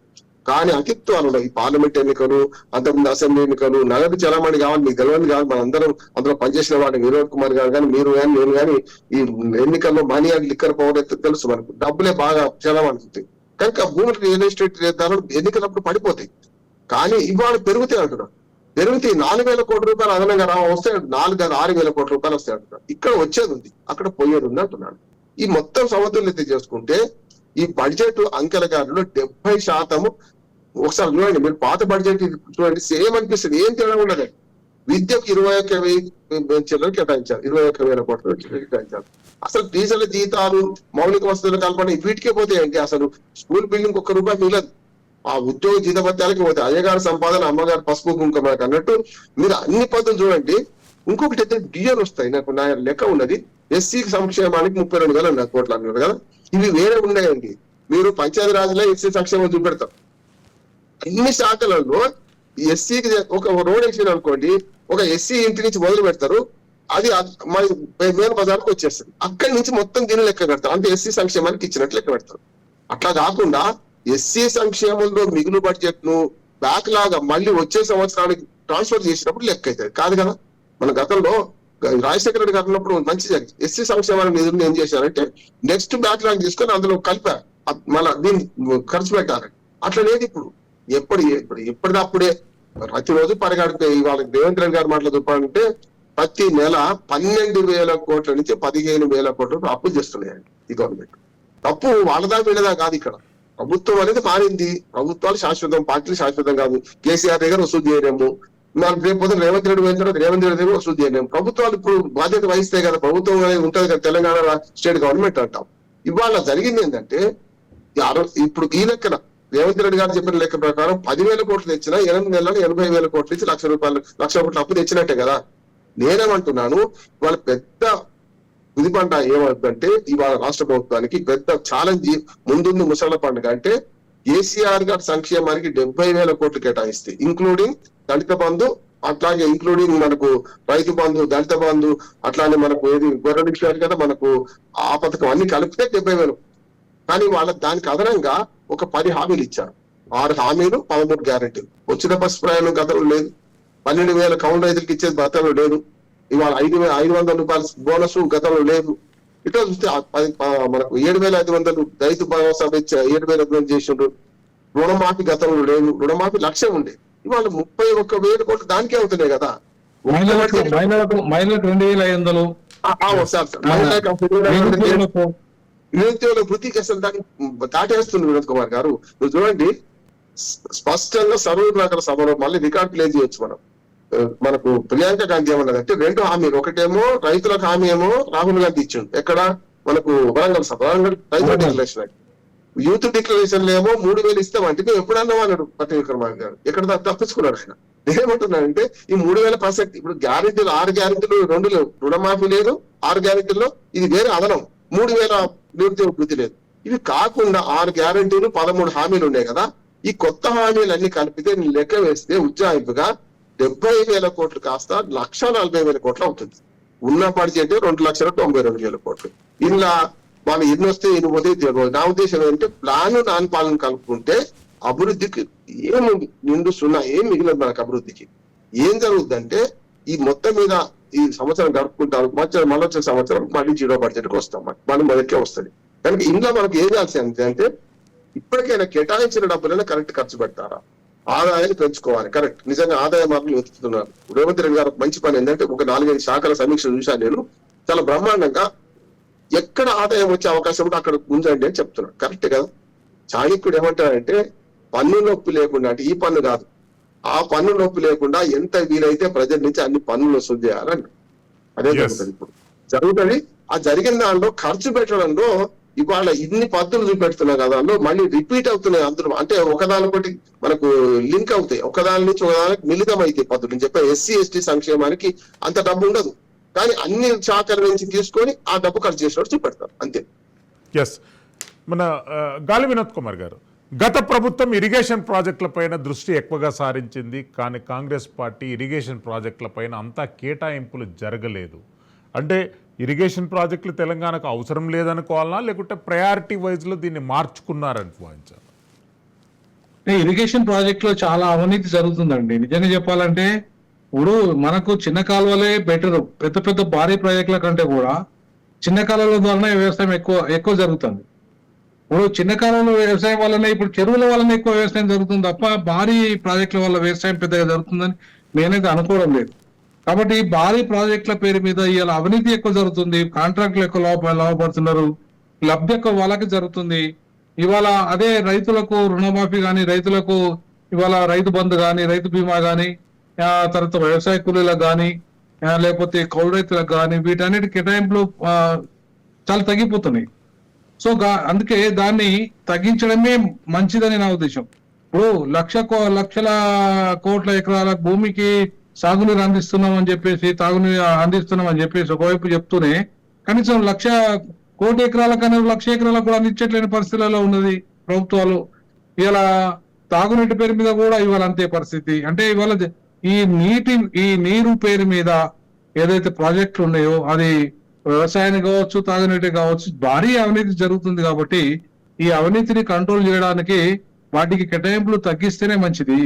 కానీ అంకిత్వాలు ఈ పార్లమెంట్ ఎన్నికలు, అంతకుముందు అసెంబ్లీ ఎన్నికలు, నగదు చలామణి కావాలి, మీకు తెలియని కాదు, మనందరం అందులో పనిచేసిన వాడు వినోద్ కుమార్ గారు కానీ మీరు కానీ నేను కానీ ఈ ఎన్నికల్లో మనీ అండ్ లిక్కర్ పవర్ అయితే తెలుసు మనకు, డబ్బులే బాగా చలామణి కనుక భూములు రియల్ ఎస్టేట్ ధరలు ఎన్నికలప్పుడు పడిపోతాయి. కానీ ఇవాళ పెరుగుతాయి అంటున్నాడు. పెరిగితే 4,000 కోట్ల రూపాయలు అదనంగా వస్తే 6,000 కోట్ల రూపాయలు వస్తాయి అంటున్నాడు. ఇక్కడ వచ్చేది ఉంది, అక్కడ పోయేది ఉంది అంటున్నాడు. ఈ మొత్తం సమతుల్యత చేసుకుంటే ఈ బడ్జెట్ అంకెల గారిలో 70% ఒకసారి చూడండి, మీరు పాత బడ్జెట్ చూడండి, సేమ్ అనిపిస్తుంది, ఏం తేడా ఉండదు. విద్యకు 21,000 చిల్లర కేటాయించారు, 21,000 కోట్లు కేటాయించారు. అసలు టీచర్ల జీతాలు, మౌలిక వసతుల కల్పన వీటికే పోతాయండి. అసలు స్కూల్ బిల్డింగ్ ₹1 మిగలదు, ఆ ఉద్యోగ జీతభత్యాలకి పోతాయి. అయ్యగారి సంపాదన, అమ్మగారు పసుపు కుంకుమ అన్నట్టు మీరు అన్ని పద్ధతులు చూడండి. ఇంకొకటి అయితే డిఎల్ వస్తాయి, నాకు నా లెక్క ఉన్నది, ఎస్సీ సంక్షేమానికి 32,000 కోట్లు అన్నారు కదా, ఇవి వేరే ఉన్నాయండి. మీరు పంచాయతీ రాజులో ఎస్సీ సంక్షేమం చూపెడతారు. అన్ని శాఖలలో ఎస్సీకి ఒక రోడ్ వేసిన అనుకోండి, ఒక ఎస్సీ ఇంటి నుంచి మొదలు పెడతారు, అది మన మేలు బజార్కి వచ్చేస్తుంది, అక్కడి నుంచి మొత్తం దీన్ని లెక్క పెడతారు, అంటే ఎస్సీ సంక్షేమానికి ఇచ్చినట్లు లెక్క పెడతారు. అట్లా కాకుండా ఎస్సీ సంక్షేమంలో మిగులు బడ్జెట్ ను బ్యాక్ లాగా మళ్ళీ వచ్చే సంవత్సరానికి ట్రాన్స్ఫర్ చేసినప్పుడు లెక్క అవుతుంది కాదు కదా. మన గతంలో రాజశేఖర రెడ్డి గారు ఉన్నప్పుడు మంచి జరిగింది, ఎస్సీ సంక్షేమానికి నిధులు ఏం చేశారంటే నెక్స్ట్ బ్యాక్ లాగ్ తీసుకొని అందులో కలిపారు, మళ్ళీ దీన్ని ఖర్చు పెట్టారు. అట్లా లేదు ఇప్పుడు, ఎప్పటికప్పుడే ప్రతిరోజు పరిగెడితే. ఇవాళ రేవంత్ రెడ్డి గారి మాటలు చెప్పాలంటే ప్రతి నెల 12,000 కోట్ల నుంచి 15,000 కోట్ల అప్పులు చేస్తున్నాయండి ఈ గవర్నమెంట్. తప్పు వాళ్ళదా వీళ్ళదా కాదు, ఇక్కడ ప్రభుత్వం అనేది మారింది. ప్రభుత్వాలు శాశ్వతం, పార్టీలు శాశ్వతం కాదు. కేసీఆర్ దగ్గర వసూలు చేయలేము, రేపు రేవంత్ రెడ్డి పోయిన తర్వాత రేవంత్ రెడ్డి దగ్గర వసూలు చేయలేము. ప్రభుత్వాలు ఇప్పుడు బాధ్యత వహిస్తే కదా, ప్రభుత్వం అనేది ఉంటుంది కదా, తెలంగాణ స్టేట్ గవర్నమెంట్ అంటాం. ఇవాళ జరిగింది ఏంటంటే ఇప్పుడు ఈ లెక్కన రేవంత్ రెడ్డి గారు చెప్పిన లెక్క ప్రకారం 10,000 కోట్లు తెచ్చినా 8 నెలలకు 80,000 కోట్లు ఇచ్చి లక్ష కోట్ల అప్పు తెచ్చినట్టే కదా. నేనేమంటున్నాను, ఇవాళ పెద్ద పంట ఏమవుతుందంటే ఇవాళ రాష్ట్ర ప్రభుత్వానికి పెద్ద ఛాలెంజ్ ముందుంది ముసళ్ల పండుగ. అంటే కేసీఆర్ గారి సంక్షేమానికి 70,000 కోట్లు కేటాయిస్తే, ఇంక్లూడింగ్ దళిత బంధు, అట్లాగే ఇంక్లూడింగ్ మనకు రైతు బంధు, దళిత బంధు, అట్లానే మనకు ఏది గొర్రెలు ఇచ్చారు కదా మనకు, ఆ పథకం అన్ని కలిపితే 70,000. కానీ వాళ్ళ దానికి అదనంగా ఒక 10 హామీలు ఇచ్చారు, 6 హామీలు 13 గ్యారెంటీలు. ఉచిత బస్సు ప్రయాణం గతంలో లేదు, 12,000 కౌలు రైతులకు ఇచ్చేది గతంలో లేదు, ఇవాళ 5,500 రూపాయల బోనస్ గతంలో లేదు. ఇట్లా చూస్తే మనకు 7,500 రైతు భరోసా 7,500 చేసిండ్రు. రుణమాఫీ గతంలో లేదు, రుణమాఫీ 1,00,000 ఉండే, ఇవాళ 31,000 కోట్లు దానికే అవుతున్నాయి కదా. మహిళలకు 2,500, నిరుద్యోగుల వృత్తికి అసలు దాన్ని దాటేస్తుంది వినోద్ కుమార్ గారు. మీరు చూడండి, స్పష్టంగా సర్వే ప్రకార సభలో మళ్ళీ రికార్డ్ ప్లే చేయొచ్చు మనం. మనకు ప్రియాంక గాంధీ ఏమన్నదంటే 2 హామీలు, ఒకటేమో రైతులకు హామీ ఏమో రాహుల్ గాంధీ ఇచ్చిండు, ఎక్కడ మనకు వరంగల్ సభ, వరంగల్ రైతుల డిక్లరేషన్, యూత్ డిక్లరేషన్ లో ఏమో 3,000 ఇస్తామంటే మేము ఎప్పుడన్నా అన్నాడు పట్టి విక్రమార్క గారు, ఎక్కడ తప్పించుకున్నాడు ఆయన. నేనేమంటున్నానంటే ఈ 3,000 ప్రసక్తి, ఇప్పుడు గ్యారెంటీలు 6 గ్యారెంటీలు 2 లేవు, రుణమాఫీ లేదు, 6 గ్యారెంటీల్లో ఇది వేరే అదనం, 3,000 నిరుద్యోగ వృత్తి లేదు. ఇవి కాకుండా 6 గ్యారెంటీలు 13 హామీలు ఉన్నాయి కదా. ఈ కొత్త హామీలు అన్ని కలిపితే లెక్క వేస్తే ఉజ్జాయింపుగా 70,000 కోట్లు కాస్త 1,40,000 కోట్లు అవుతుంది. ఉన్న బడ్జెట్ 2,92,000 కోట్లు. ఇలా వాళ్ళు ఎన్ని వస్తే ఎన్ని పోతే తెలియదు. నా ఉద్దేశం ఏంటంటే ప్లాన్ నాన్ పాలన కలుపుకుంటే అభివృద్ధికి ఏముంది, నిండు సున్నా, ఏం మిగిలింది మనకు అభివృద్ధికి. ఏం జరుగుతుందంటే ఈ మొత్తం మీద ఈ సంవత్సరం గడుపుకుంటారు, మళ్ళీ వచ్చే సంవత్సరం మళ్ళీ 0 బడ్జెట్కి వస్తాం, మళ్ళీ మొదటికే వస్తుంది. కనుక ఇందులో మనకి ఏం చేయాల్సి అంటే ఇప్పటికైనా కేటాయించిన డబ్బులైనా కరెక్ట్ ఖర్చు పెడతారా, ఆదాయాన్ని పెంచుకోవాలి. కరెక్ట్, నిజంగా ఆదాయ మార్పులు వెతుకుతున్నారు. రేవంత్ రెడ్డి గారు మంచి పని ఏంటంటే ఒక 4-5 శాఖల సమీక్ష చూశాను నేను, చాలా బ్రహ్మాండంగా ఎక్కడ ఆదాయం వచ్చే అవకాశం ఉంటే అక్కడ ఉంచండి అని చెప్తున్నాడు. కరెక్ట్ కదా. చాణక్యుడు ఏమంటాడంటే పన్ను నొప్పి లేకుండా, అంటే ఈ పన్ను కాదు, ఆ పన్ను నొప్పి లేకుండా ఎంత వీలైతే ప్రజల నుంచి అన్ని పన్నులు వసూలు చేయాలని. అదే జరుగుతుంది ఇప్పుడు జరుగుతుంది. ఆ జరిగిన దానిలో ఖర్చు పెట్టడంలో ఇవాళ ఇన్ని పద్ధతులు చూపెడుతున్నాయి కదా, అందులో మళ్ళీ రిపీట్ అవుతున్నాయి అందులో, అంటే ఒకదానికొకటి మనకు లింక్ అవుతాయి, ఒకదాని నుంచి ఒకదానికి మిళితం అయితే పద్ధతులు. నేను చెప్పే ఎస్సీ ఎస్టీ సంక్షేమానికి అంత డబ్బు ఉండదు, కానీ అన్ని శాఖల నుంచి తీసుకొని ఆ డబ్బు ఖర్చు చేసినట్టు చూపెడతారు అంతే. ఎస్, మన గాలి వినోద్ కుమార్ గారు, గత ప్రభుత్వం ఇరిగేషన్ ప్రాజెక్టులపైన దృష్టి ఎక్కువగా సారించింది, కానీ కాంగ్రెస్ పార్టీ ఇరిగేషన్ ప్రాజెక్టులపైన అంతా కేటాయింపులు జరగలేదు. అంటే ఇరిగేషన్ ప్రాజెక్టులు తెలంగాణకు అవసరం లేదనుకోవాలనా, లేకుంటే ప్రయారిటీ వైజ్లో దీన్ని మార్చుకున్నారని భావించాలి? ఇరిగేషన్ ప్రాజెక్ట్ లో చాలా అవినీతి జరుగుతుందండి. నిజంగా చెప్పాలంటే ఇప్పుడు మనకు చిన్న కాలువలే బెటర్. పెద్ద పెద్ద భారీ ప్రాజెక్టుల కంటే కూడా చిన్న కాలువల ద్వారానే వ్యవసాయం ఎక్కువ జరుగుతుంది. ఇప్పుడు చిన్న కాలంలో వ్యవసాయం వల్లనే, ఇప్పుడు చెరువుల వల్లనే ఎక్కువ వ్యవసాయం జరుగుతుంది తప్ప భారీ ప్రాజెక్టుల వల్ల వ్యవసాయం పెద్దగా జరుగుతుందని నేనైతే అనుకోవడం లేదు. కాబట్టి భారీ ప్రాజెక్టుల పేరు మీద ఇవాళ అవినీతి ఎక్కువ జరుగుతుంది, కాంట్రాక్టులు ఎక్కువ లాభపడుతున్నారు, లబ్ధి ఎక్కువ వాళ్ళకి జరుగుతుంది. ఇవాళ అదే రైతులకు రుణమాఫీ కానీ, రైతులకు ఇవాళ రైతు బంధు కానీ, రైతు బీమా కానీ, తర్వాత వ్యవసాయ కూలీలకు కానీ, లేకపోతే కౌలు రైతులకు కానీ, వీటన్నిటి కేటాయింపులు చాలా తగ్గిపోతున్నాయి. సో అందుకే దాన్ని తగ్గించడమే మంచిదని నా ఉద్దేశం. ఇప్పుడు లక్షల కోట్ల ఎకరాల భూమికి సాగునీరు అందిస్తున్నాం అని చెప్పేసి, తాగునీరు అందిస్తున్నాం అని చెప్పేసి ఒకవైపు చెప్తూనే కనీసం 1,00,000 కోటి ఎకరాల కన్నా 1,00,000 ఎకరాలకు కూడా అందించట్లేని పరిస్థితులలో ఉన్నది ప్రభుత్వాలు. ఇలా తాగునీటి పేరు మీద కూడా ఇవాళ అంతే పరిస్థితి. అంటే ఇవాళ ఈ నీరు పేరు మీద ఏదైతే ప్రాజెక్టులు ఉన్నాయో అది వ్యవసాయానికి కావచ్చు, తాగునీటి కావచ్చు, భారీ అవినీతి జరుగుతుంది. కాబట్టి ఈ అవినీతిని కంట్రోల్ చేయడానికి వాటికి కేటాయింపులు తగ్గిస్తేనే మంచిది.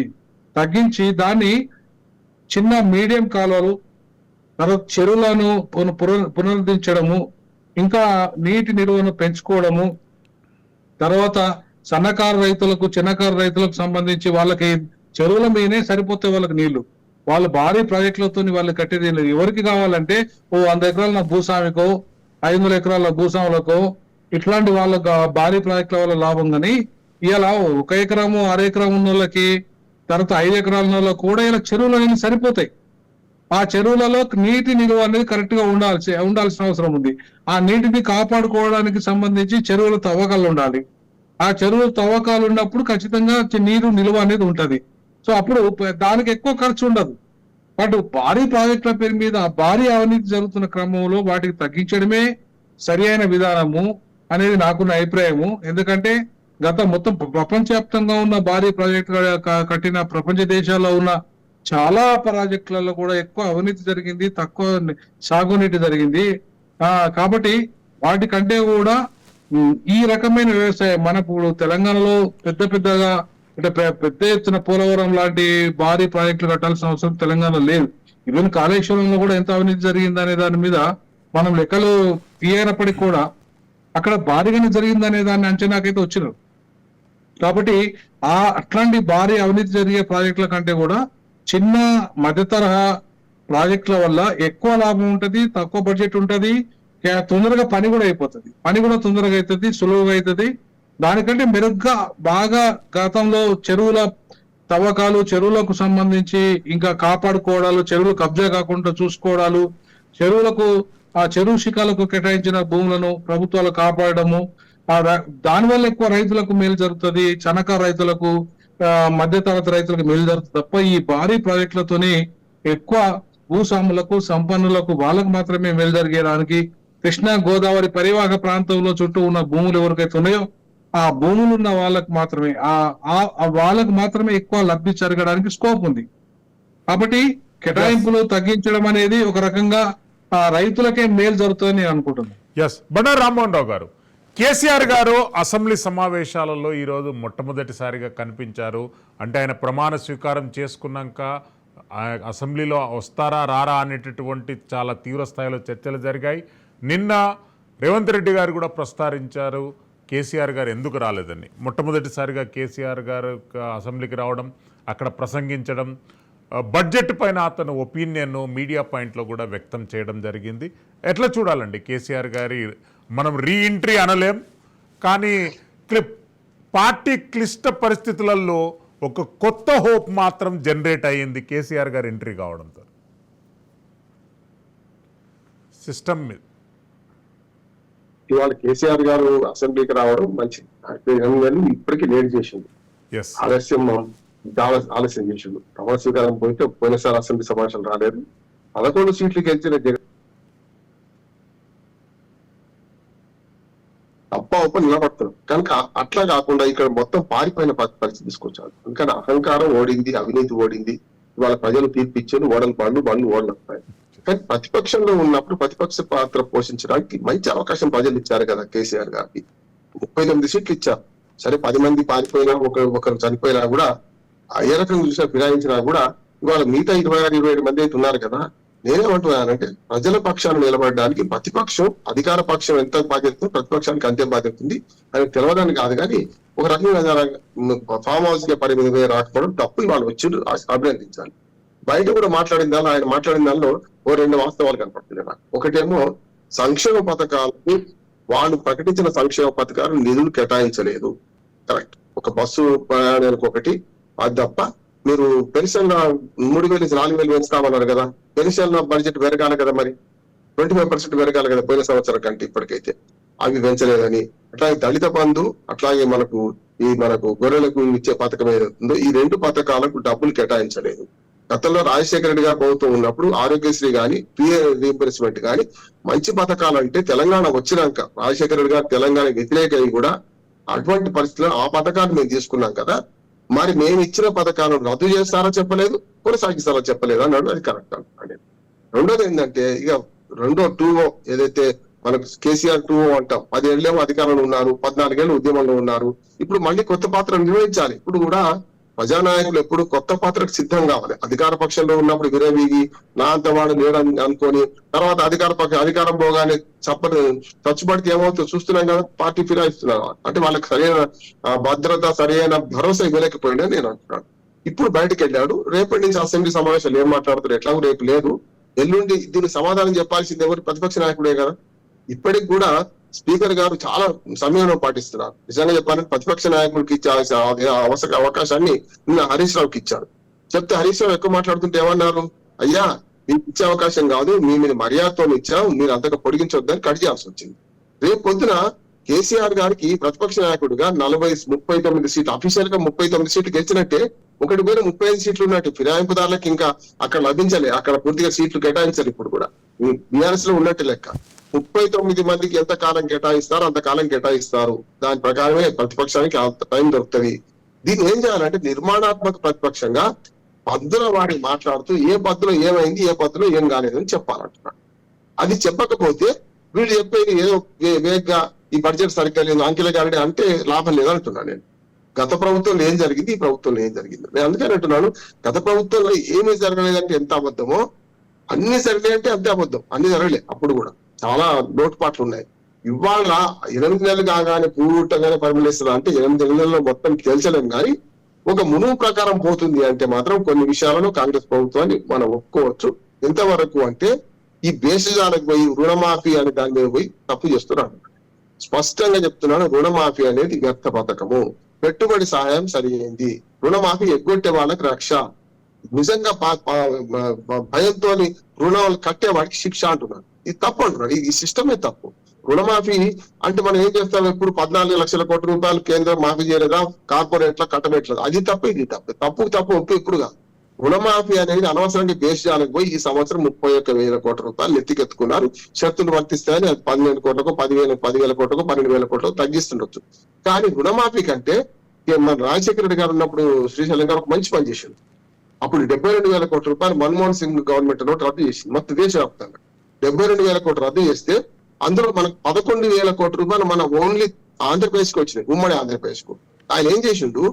తగ్గించి దాన్ని చిన్న మీడియం కాలువలు, తర్వాత చెరువులను పునరుద్ధరించడము, ఇంకా నీటి నిల్వను పెంచుకోవడము, తర్వాత సన్నకారు రైతులకు, చిన్నకారు రైతులకు సంబంధించి వాళ్ళకి చెరువుల మీదనే సరిపోతే వాళ్ళకి నీళ్లు, వాళ్ళు భారీ ప్రాజెక్టులతో వాళ్ళు కట్టేది లేదు. ఎవరికి కావాలంటే 100 ఎకరాల నా భూస్వామికో, 500 ఎకరాల భూస్వాములకో, ఇట్లాంటి వాళ్ళకు భారీ ప్రాజెక్టుల వల్ల లాభం. కానీ ఇలా 1 ఎకరము 1/2 ఎకరం ఉన్న వాళ్ళకి, తర్వాత 5 ఎకరాల వాళ్ళకి కూడా ఇలా చెరువులు సరిపోతాయి. ఆ చెరువులలో నీటి నిల్వ అనేది కరెక్ట్ గా ఉండాల్సిన అవసరం ఉంది. ఆ నీటిని కాపాడుకోవడానికి సంబంధించి చెరువుల తవ్వకాలు ఉండాలి. ఆ చెరువుల తవ్వకాలు ఉన్నప్పుడు ఖచ్చితంగా నీరు నిల్వ అనేది ఉంటది. సో అప్పుడు దానికి ఎక్కువ ఖర్చు ఉండదు. బట్ భారీ ప్రాజెక్టుల పేరు మీద భారీ అవినీతి జరుగుతున్న క్రమంలో వాటికి తగ్గించడమే సరి అయిన విధానము అనేది నాకున్న అభిప్రాయము. ఎందుకంటే మొత్తం ప్రపంచవ్యాప్తంగా ఉన్న భారీ ప్రాజెక్టులు కట్టిన ప్రపంచ దేశాల్లో ఉన్న చాలా ప్రాజెక్టులలో కూడా ఎక్కువ అవినీతి జరిగింది, తక్కువ సాగునీటి జరిగింది. కాబట్టి వాటికంటే కూడా ఈ రకమైన వ్యవసాయం మనకు తెలంగాణలో పెద్దగా అంటే పెద్ద ఎత్తున పోలవరం లాంటి భారీ ప్రాజెక్టులు కట్టాల్సిన అవసరం తెలంగాణలో లేదు. ఈవెన్ కాళేశ్వరంలో కూడా ఎంత అవినీతి జరిగింది అనే దాని మీద మనం లెక్కలు తీయనప్పటికీ కూడా అక్కడ భారీగానే జరిగిందనే దాన్ని అంచనాకైతే వచ్చినారు. కాబట్టి అట్లాంటి భారీ అవినీతి జరిగే ప్రాజెక్టుల కంటే కూడా చిన్న మధ్య తరహా ప్రాజెక్టుల వల్ల ఎక్కువ లాభం ఉంటది, తక్కువ బడ్జెట్ ఉంటది, తొందరగా పని కూడా అయిపోతుంది, పని కూడా తొందరగా అవుతుంది, సులువుగా అవుతుంది. దానికంటే మెరుగ్గా బాగా గతంలో చెరువుల తవ్వకాలు, చెరువులకు సంబంధించి ఇంకా కాపాడుకోవడాలు, చెరువులు కబ్జా కాకుండా చూసుకోవడాలు, చెరువులకు ఆ చెరువు శిఖాలకు కేటాయించిన భూములను ప్రభుత్వాలు కాపాడము, దానివల్ల ఎక్కువ రైతులకు మేలు జరుగుతుంది, సన్నకారు రైతులకు, మధ్య తరగతి రైతులకు మేలు జరుగుతుంది తప్ప ఈ భారీ ప్రాజెక్టులతోనే ఎక్కువ భూస్వాములకు, సంపన్నులకు వాళ్ళకు మాత్రమే మేలు జరిగేదానికి, కృష్ణా గోదావరి పరివాహక ప్రాంతంలో చుట్టూ ఉన్న భూములు ఎవరికైతే ఉన్నాయో ఆ భూములు ఉన్న వాళ్ళకు మాత్రమే ఎక్కువ లబ్ధి జరగడానికి స్కోప్ ఉంది. కాబట్టి కేటాయింపులు తగ్గించడం అనేది ఒక రకంగా రైతులకే మేలు జరుగుతుందని నేను అనుకుంటున్నాను. ఎస్, బండారు రామ్మోహన్ రావు గారు, కేసీఆర్ గారు అసెంబ్లీ సమావేశాలలో ఈరోజు మొట్టమొదటిసారిగా కనిపించారు. అంటే ఆయన ప్రమాణ స్వీకారం చేసుకున్నాక అసెంబ్లీలో వస్తారా రారా అనేటటువంటి చాలా తీవ్ర స్థాయిలో చర్చలు జరిగాయి. నిన్న రేవంత్ రెడ్డి గారు కూడా ప్రస్తావించారు కేసీఆర్ గారు ఎందుకు రాలేదని. మొట్టమొదటిసారిగా కేసీఆర్ గారు అసెంబ్లీకి రావడం, అక్కడ ప్రసంగించడం, బడ్జెట్ పైన అతను ఒపీనియన్ మీడియా పాయింట్లో కూడా వ్యక్తం చేయడం జరిగింది. ఎట్లా చూడాలండి కేసీఆర్ గారి, మనం రీఎంట్రీ అనలేం కానీ పార్టీ క్లిష్ట పరిస్థితులలో ఒక కొత్త హోప్ మాత్రం జనరేట్ అయ్యింది కేసీఆర్ గారు ఎంట్రీ కావడంతో సిస్టమ్ మీద. ఇవాళ కేసీఆర్ గారు అసెంబ్లీకి రావడం మంచిది, ఇప్పటికీ లేట్ చేసింది, ఆలస్యం చేసిండు. ప్రమాణ స్వీకారం పోతే పోయినసారి అసెంబ్లీ సమావేశాలు రాలేదు, 11 సీట్లు గెలిచిన జగన్ తప్ప నిలబడుతున్నారు. కనుక అట్లా కాకుండా ఇక్కడ మొత్తం పారిపోయిన పరిస్థితి తీసుకొచ్చారు. అందుకని అహంకారం ఓడింది, అవినీతి ఓడింది. ఇవాళ ప్రజలు తీర్పిచ్చారు, బండ్లు ఓడలు వస్తాయి. కానీ ప్రతిపక్షంలో ఉన్నప్పుడు ప్రతిపక్ష పాత్ర పోషించడానికి మంచి అవకాశం ప్రజలు ఇచ్చారు కదా కేసీఆర్ గారికి. 39 సీట్లు ఇచ్చారు. సరే 10 మంది పారిపోయినా ఒకరు చనిపోయినా కూడా ఏ రకంగా చూసినా ఫిరాయించినా కూడా ఇవాళ మిగతా 26-27 మంది అయితే ఉన్నారు కదా. నేనేమంటున్నానంటే ప్రజల పక్షాన్ని నిలబడడానికి ప్రతిపక్షం అధికార పక్షం ఎంత బాధ్యత ప్రతిపక్షానికి అంతే బాధ్యత ఉంది అని తెలవడానికి కాదు. కానీ ఒక రకంగా ఫామ్ హౌస్ కి పరిమితి రాకపోవడం తప్పు. ఇవాళ వచ్చి అభినందించాలి. బయట కూడా ఆయన మాట్లాడిన దానిలో 2 వాస్తవాలు కనపడుతున్నాయి నాకు. ఒకటేమో సంక్షేమ పథకాలకు వాళ్ళు ప్రకటించిన సంక్షేమ పథకాలు నిధులు కేటాయించలేదు. కరెక్ట్. ఒక బస్సు ప్రయాణానికి ఒకటి, అది తప్ప మీరు పెన్షన్ 3,000 నుంచి 4,000 పెంచుతామన్నారు కదా. పెన్షన్ బడ్జెట్ పెరగాలి కదా, మరి 25% పెరగాలి కదా పోయిన సంవత్సరం కంటే ఇప్పటికైతే. అవి పెంచలేదని, అట్లాగే దళిత బంధు, అట్లాగే మనకు గొర్రెలకు ఇచ్చే పథకం ఏదైతుందో ఈ 2 పథకాలకు డబ్బులు కేటాయించలేదు. గతంలో రాజశేఖర రెడ్డి గారు ప్రభుత్వం ఉన్నప్పుడు ఆరోగ్యశ్రీ గాని పిఏ రీఎంబర్స్మెంట్ గాని మంచి పథకాలు అంటే తెలంగాణ వచ్చినాక రాజశేఖర రెడ్డి గారు తెలంగాణ వ్యతిరేక కూడా అటువంటి పరిస్థితుల్లో ఆ పథకాలు మేము తీసుకున్నాం కదా, మరి మేము ఇచ్చిన పథకాలను రద్దు చేస్తారో చెప్పలేదు, కొనసాగిస్తారో చెప్పలేదు అన్నాడు. అది కరెక్ట్ అంటున్నాడు. రెండోది ఏంటంటే ఇక 2 ఏదైతే మనకు కేసీఆర్ 2 అంటాం. 10 ఏళ్ళేమో అధికారంలో ఉన్నారు, 14 ఏళ్ళు ఉద్యమంలో ఉన్నారు. ఇప్పుడు మళ్ళీ కొత్త పాత్ర నిర్వహించాలి. ఇప్పుడు కూడా ప్రజానాయకులు ఎప్పుడు కొత్త పాత్రకు సిద్ధం కావాలి. అధికార పక్షంలో ఉన్నప్పుడు విరవీగి నా అంత వాడు లేడని అనుకొని తర్వాత అధికారం పోగానే చచ్చుబడితే ఏమవుతుందో చూస్తున్నాం కదా. పార్టీ ఫిరాయిస్తున్నారు అంటే వాళ్ళకి సరైన భద్రత సరైన భరోసా ఇవ్వలేకపోయినా నేను అంటున్నాను. ఇప్పుడు బయటకు వెళ్ళాడు. రేపటి నుంచి అసెంబ్లీ సమావేశాలు ఏం మాట్లాడుతారు, ఎట్లాగో రేపు లేదు, ఎల్లుండి దీనికి సమాధానం చెప్పాల్సింది ఎవరు? ప్రతిపక్ష నాయకుడే కదా. ఇప్పటికి కూడా స్పీకర్ గారు చాలా సమయంలో పాటిస్తున్నారు. నిజంగా చెప్పాలంటే ప్రతిపక్ష నాయకుడికి ఇచ్చే అవకాశాన్ని నిన్న హరీష్ రావుకి ఇచ్చారు. చెప్తే హరీష్ రావు ఎక్కువ మాట్లాడుతుంటే ఏమన్నారు, అయ్యా మీకు ఇచ్చే అవకాశం కాదు, మీద మర్యాదతో ఇచ్చాం, మీరు అంతగా పొడిగించొద్దని కట్ చేయాల్సి వచ్చింది. రేపు పొద్దున కేసీఆర్ గారికి ప్రతిపక్ష నాయకుడిగా 39 సీట్లు, అఫీషియల్ గా 39 సీట్లు గెలిచినట్టే 35 సీట్లు ఉన్నట్టు ఫిరాయింపుదారులకు ఇంకా అక్కడ లభించలే, అక్కడ పూర్తిగా సీట్లు కేటాయించాలి. ఇప్పుడు కూడా బీఆర్ఎస్ లో ఉన్నట్టు లెక్క 39 మందికి ఎంత కాలం కేటాయిస్తారో అంత కాలం కేటాయిస్తారు. దాని ప్రకారమే ప్రతిపక్షానికి అంత టైం దొరుకుతుంది. దీన్ని ఏం చేయాలంటే నిర్మాణాత్మక ప్రతిపక్షంగా పద్ధతుల వాడిని మాట్లాడుతూ ఏ పద్ధతిలో ఏమైంది, ఏ పద్ధతిలో ఏం కాలేదని చెప్పాలంటున్నాడు. అది చెప్పకపోతే వీళ్ళు చెప్పేది ఏదో వేగ్గా ఈ బడ్జెట్ సరిగ్గా లేదు, అంకెల గారి అంటే లాభం లేదంటున్నాను నేను. గత ప్రభుత్వంలో ఏం జరిగింది, ఈ ప్రభుత్వంలో ఏం జరిగింది నేను అందుకని అంటున్నాను. గత ప్రభుత్వంలో ఏమీ జరగలేదంటే ఎంత అబద్ధమో, అన్ని జరిగాయంటే అంతే అబద్ధం. అన్ని జరగలే, అప్పుడు కూడా చాలా లోటుపాట్లు ఉన్నాయి. ఇవాళ 8 నెలలు కాగానే పూర్తిగానే పరిమళిస్తారు అంటే 8 నెలల్లో మొత్తం తేల్చలేం. కానీ ఒక మునుగు ప్రకారం పోతుంది అంటే మాత్రం కొన్ని విషయాలను కాంగ్రెస్ ప్రభుత్వాన్ని మనం ఒప్పుకోవచ్చు. ఎంతవరకు అంటే ఈ బేసిజాలకు పోయి రుణమాఫీ అనే దాని మీద పోయి తప్పు చేస్తున్నాడు. స్పష్టంగా చెప్తున్నాను, రుణమాఫీ అనేది వ్యర్థ పథకము. పెట్టుబడి సహాయం సరైంది, రుణమాఫీ ఎగ్గొట్టే వాళ్ళకి రక్ష, నిజంగా భయంతో రుణాలు కట్టేవాడికి శిక్ష అంటున్నాడు. ఇది తప్పు అంటున్నాడు. ఈ సిస్టమే తప్పు. రుణమాఫీ అంటే మనం ఏం చేస్తాం, ఎప్పుడు 14 లక్షల కోట్ల రూపాయలు కేంద్రం మాఫీ చేయలేదా, కార్పొరేట్ల కట్టబెట్టలేదు, అది తప్పు ఇది తప్పు. తప్పు ఇప్పుడుగా రుణమాఫీ అనేది అనవసరంగా దేశాలకు పోయి ఈ సంవత్సరం 31,000 కోట్ల రూపాయలు ఎత్తికెత్తుకున్నారు. షరతులు వర్తిస్తాయని అది 12 కోట్లకు 10,000 కోట్లకు 12,000 కోట్లకు తగ్గిస్తుండొచ్చు. కానీ రుణమాఫీ కంటే మన రాజశేఖర రెడ్డి గారు ఉన్నప్పుడు శ్రీశైలం గారు ఒక మంచి పని చేశారు. అప్పుడు 72,000 కోట్ల రూపాయలు మన్మోహన్ సింగ్ గవర్నమెంట్ నోట్ రద్దు చేసింది మొత్తం దేశవ్యాప్తంగా. 72,000 కోట్లు రద్దు చేస్తే అందులో మనకు 11,000 కోట్ల రూపాయలు మన ఓన్లీ ఆంధ్రప్రదేశ్ కు వచ్చినాయి, ఉమ్మడి ఆంధ్రప్రదేశ్ కు. ఆయన ఏం చేసిండు,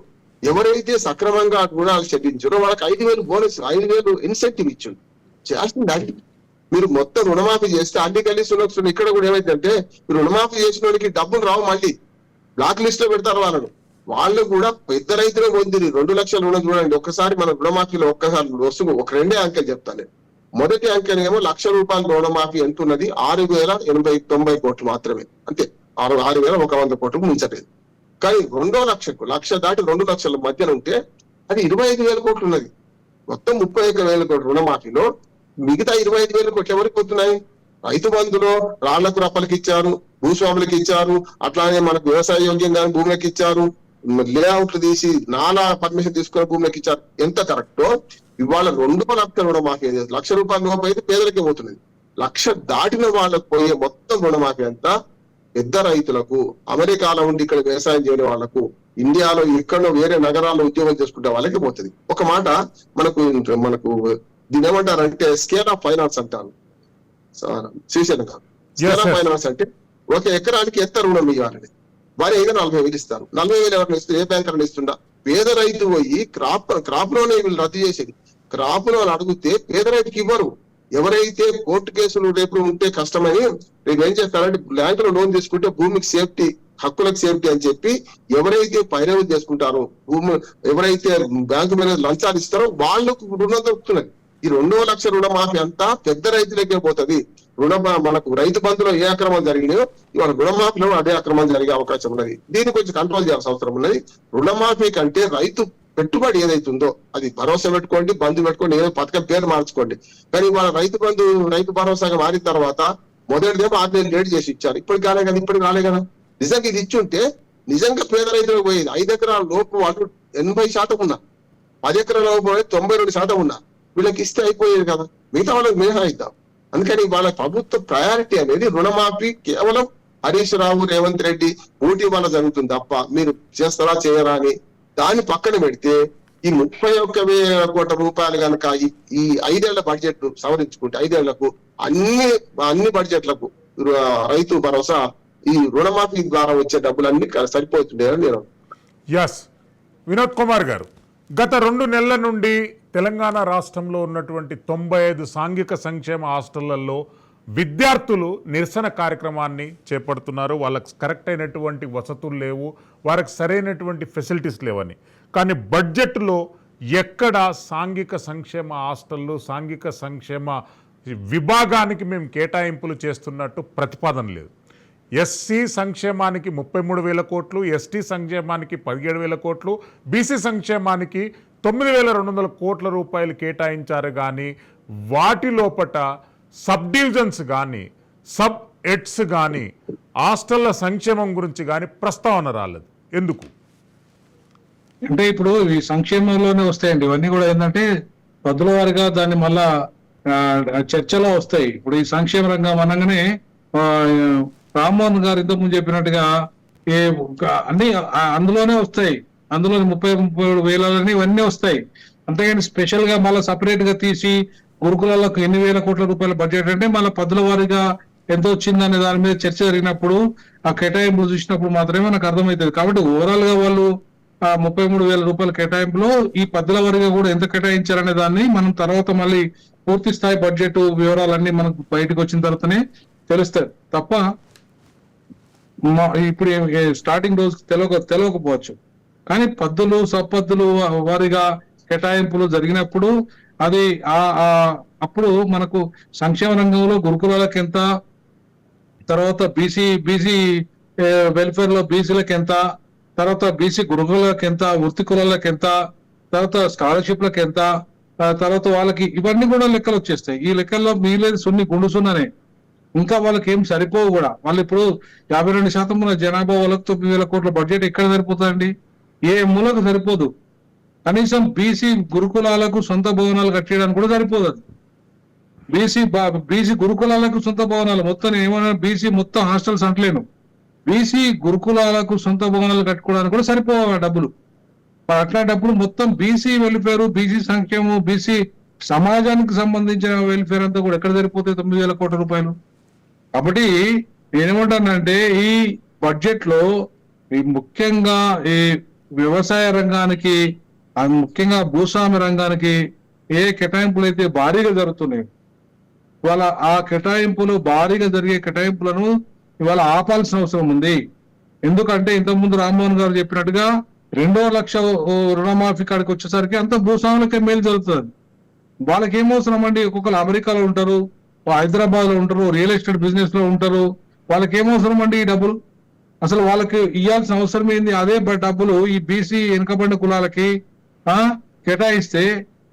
ఎవరైతే సక్రమంగా రుణాలు చెల్లించారో వాళ్ళకి 5,000 బోనస్, 5,000 ఇన్సెంటివ్ ఇచ్చిండు. చేయాల్సింది అది. మీరు మొత్తం రుణమాఫీ చేస్తే అన్ని కలిసి ఉన్నప్పుడు ఇక్కడ కూడా ఏమైందంటే మీరు రుణమాఫీ చేసిన వాళ్ళకి డబ్బులు రావు, మళ్ళీ బ్లాక్ లిస్ట్ లో పెడతారు వాళ్ళను. వాళ్ళు కూడా పెద్ద రైతులు పొందిరు 2 లక్షల రుణం. చూడండి ఒకసారి మన రుణమాఫీలో ఒక్కసారి వస్తువు ఒక 2 అంకెలు చెప్తాను. మొదటి అంకెనేమో ₹1,00,000 రుణమాఫీ ఎంత ఉన్నది, 6,090 కోట్లు మాత్రమే, అంతే. 6,100 కోట్లకు మించలేదు. కానీ 2వ లక్షకు, 1,00,000 దాటి 2 లక్షల మధ్యన ఉంటే అది 25,000 కోట్లు ఉన్నది. మొత్తం 31,000 కోట్ల రుణమాఫీలో మిగతా 25,000 కోట్లు ఎవరికి పోతున్నాయి? రైతు బంధులో రాళ్లకు రప్పలకి ఇచ్చారు, భూస్వాములకి ఇచ్చారు, అట్లానే మనకు వ్యవసాయ యోగ్యంగా భూములకు ఇచ్చారు, లేఅవుట్లు తీసి నాలా పర్మిషన్ తీసుకున్న భూములకు ఇచ్చారు. ఎంత కరెక్టో ఇవాళ 2 లక్షల రుణమాఫీ ₹1,00,000 లోపు అయితే పేదలకే పోతున్నది. 1,00,000 దాటిన వాళ్ళకు పోయే మొత్తం రుణమాఫీ అంతా పెద్ద రైతులకు, అమెరికాలో ఉండి ఇక్కడ వ్యవసాయం చేయని వాళ్లకు, ఇండియాలో ఎక్కడో వేరే నగరాల్లో ఉద్యోగం చేసుకుంటే వాళ్ళకి పోతుంది. ఒక మాట మనకు దీని ఏమంటారంటే స్కేల్ ఆఫ్ ఫైనాన్స్ అంటారు. శ్రీశైలం గారు. స్థిర ఫైనాన్స్ అంటే ఒక ఎకరానికి ఎంత రుణం ఇవ్వాలని వారి అయితే 40,000 ఇస్తారు. 40,000 ఎవరిని ఇస్తే ఏ బ్యాంక్ అని ఇస్తుందా? పేద రైతు పోయి క్రాప్ లోనే వీళ్ళు రద్దు చేసేది. క్రాప్ లోన్ అడిగితే పేద రైతుకి ఇవ్వరు. ఎవరైతే కోర్టు కేసులు రేపు ఉంటే కష్టమని రేపు ఏం చేస్తారంటే బ్యాంకులో లోన్ తీసుకుంటే భూమికి సేఫ్టీ, హక్కులకు సేఫ్టీ అని చెప్పి ఎవరైతే పైరవి చేసుకుంటారో, భూమి ఎవరైతే బ్యాంకు మీద లంచాలు ఇస్తారో వాళ్ళకు రుణం దొరుకుతున్నది. ఈ 2 లక్షల రుణమాఫీ అంతా పెద్ద రైతులకే పోతుంది. మనకు రైతు బంధులో ఏ అక్రమాలు జరిగినాయో ఇవాళ రుణమాఫీలో అదే అక్రమాలు జరిగే అవకాశం ఉన్నది. దీన్ని కొంచెం కంట్రోల్ చేయాల్సిన అవసరం ఉన్నది. రుణమాఫీ కంటే రైతు పెట్టుబడి ఏదైతుందో అది భరోసా పెట్టుకోండి, బంధు పెట్టుకోండి, ఏదో పథకం పేరు మార్చుకోండి. కానీ వాళ్ళ రైతు భరోసాగా మారిన తర్వాత మొదటిదేమో 6 నెలలు లేట్ చేసి ఇచ్చారు. ఇప్పటికి కాలే కదా, ఇప్పటికి రాలే కదా. నిజంగా ఇది ఇచ్చుంటే నిజంగా పేద రైతులకు పోయేది. 5 ఎకరాల లోపు వాళ్ళు 80% ఉన్నారు, 10 ఎకరాల లోపు 92% ఉన్నారు. వీళ్ళకి ఇస్తే అయిపోయేది కదా, మిగతా వాళ్ళకి మినహా ఇద్దాం. అందుకని వాళ్ళ ప్రభుత్వ ప్రయారిటీ అనేది రుణమాఫీ కేవలం హరీష్ రావు, రేవంత్ రెడ్డి ఊటీ వల్ల జరుగుతుంది తప్ప మీరు చేస్తారా చేయరా అని దాన్ని పక్కన పెడితే ఈ 31,000 కోట్ల రూపాయలు కనుక ఈ 5 ఏళ్ల బడ్జెట్ సవరించుకుంటే 5 ఏళ్లకు అన్ని బడ్జెట్లకు రైతు భరోసా ఈ రుణమాఫీ ద్వారా వచ్చే డబ్బులన్నీ సరిపోతుండేదని నేను. ఎస్ వినోద్ కుమార్ గారు, గత 2 నెలల నుండి తెలంగాణ రాష్ట్రంలో ఉన్నటువంటి 95 సాంఘిక సంక్షేమ హాస్టళ్లలో విద్యార్థులు నిరసన కార్యక్రమాన్ని చేపడుతున్నారు. వాళ్ళకి కరెక్ట్ అయినటువంటి వసతులు లేవు, వారికి సరైనటువంటి ఫెసిలిటీస్ లేవని. కానీ బడ్జెట్లో ఎక్కడ సాంఘిక సంక్షేమ హాస్టళ్ళు, సాంఘిక సంక్షేమ విభాగానికి మేము కేటాయింపులు చేస్తున్నట్టు ప్రతిపాదన లేదు. ఎస్సీ సంక్షేమానికి 33,000 కోట్లు, ఎస్టీ సంక్షేమానికి 17,000 కోట్లు, బీసీ సంక్షేమానికి 9,200 కోట్ల రూపాయలు కేటాయించారు. కానీ వాటి లోపట సబ్ డివిజన్స్ కానీ సబ్ ఎడ్స్ కానీ హాస్టళ్ల సంక్షేమం గురించి కానీ ప్రస్తావన రాలేదు. ఎందుకు అంటే ఇప్పుడు ఈ సంక్షేమంలోనే వస్తాయండి ఇవన్నీ కూడా. ఏంటంటే పద్దుల వారిగా దాన్ని మళ్ళా చర్చలో వస్తాయి. ఇప్పుడు ఈ సంక్షేమ రంగం అనగానే రామ్మోహన్ గారు ఇంతకుముందు చెప్పినట్టుగా అన్ని అందులోనే వస్తాయి. అందులో 30,000 ఇవన్నీ వస్తాయి. అంతేగాని స్పెషల్ గా మళ్ళీ సపరేట్ గా తీసి గురుకులాలకు 8,000 కోట్ల రూపాయల బడ్జెట్ అంటే మళ్ళీ పద్దుల వారిగా ఎంత వచ్చిందనే దాని మీద చర్చ జరిగినప్పుడు ఆ కేటాయింపులు చూసినప్పుడు మాత్రమే మనకు అర్థమవుతుంది. కాబట్టి ఓవరాల్ గా వాళ్ళు 33,000 రూపాయల కేటాయింపులో ఈ పద్దుల వారిగా కూడా ఎంత కేటాయించారనే దాన్ని మనం తర్వాత మళ్ళీ పూర్తి స్థాయి బడ్జెట్ వివరాలన్నీ మనకు బయటకు వచ్చిన తర్వాతనే తెలుస్తాయి తప్ప ఇప్పుడు స్టార్టింగ్ రోజు తెలియకపోవచ్చు. కానీ పద్దులు సప్పద్దులు వారిగా కేటాయింపులు జరిగినప్పుడు అది అప్పుడు మనకు సంక్షేమ రంగంలో గురుకులాలకు ఎంత, తర్వాత బీసీ వెల్ఫేర్ లో బీసీలకు ఎంత, తర్వాత బీసీ గురుకులకు ఎంత, వృత్తి కులాలకు ఎంత, తర్వాత స్కాలర్షిప్లకు ఎంత, తర్వాత వాళ్ళకి ఇవన్నీ కూడా లెక్కలు వచ్చేస్తాయి. ఈ లెక్కల్లో మిగిలేదు గుండు సున్నానే. ఇంకా వాళ్ళకి ఏం సరిపోవు కూడా. వాళ్ళు ఇప్పుడు 52% ఉన్న జనాభా వాళ్ళకి 9,000 కోట్ల బడ్జెట్ ఎక్కడ సరిపోతుందండి? ఏ మూలకు సరిపోదు. కనీసం బీసీ గురుకులాలకు సొంత భవనాలు కట్టేయడానికి కూడా సరిపోదు. బీసీ గురుకులాలకు సొంత భవనాలు మొత్తం ఏమన్నా బీసీ మొత్తం హాస్టల్స్ అంటలేను, బీసీ గురుకులాలకు సొంత భవనాలు కట్టుకోవడానికి కూడా సరిపోవు డబ్బులు. అట్లాంటప్పుడు మొత్తం బీసీ వెల్ఫేర్, బీసీ సంక్షేమం, బీసీ సమాజానికి సంబంధించిన వెల్ఫేర్ అంతా కూడా ఎక్కడ సరిపోతాయి 9,000 కోట్ల రూపాయలు? కాబట్టి నేనేమంటానంటే ఈ బడ్జెట్ లో ముఖ్యంగా ఈ వ్యవసాయ రంగానికి, ముఖ్యంగా భూస్వామ్య రంగానికి ఏ కేటాయింపులు అయితే భారీగా జరుగుతున్నాయి, ఇవాళ ఆ కేటాయింపులు భారీగా జరిగే కేటాయింపులను ఇవాళ ఆపాల్సిన అవసరం ఉంది. ఎందుకంటే ఇంతకుముందు రామ్మోహన్ గారు చెప్పినట్టుగా 2 లక్షల రుణమాఫీ కాడికి వచ్చేసరికి అంత భూస్వాములకే మేలు జరుగుతుంది. వాళ్ళకి ఏమవసరం అండి? ఒక్కొక్కరు అమెరికాలో ఉంటారు, హైదరాబాద్ లో ఉంటారు, రియల్ ఎస్టేట్ బిజినెస్ లో ఉంటారు. వాళ్ళకి ఏమవసరం అండి ఈ డబ్బులు? అసలు వాళ్ళకి ఇవ్వాల్సిన అవసరం ఏంది? అదే డబ్బులు ఈ బీసీ వెనుకబడిన కులాలకి కేటాయిస్తే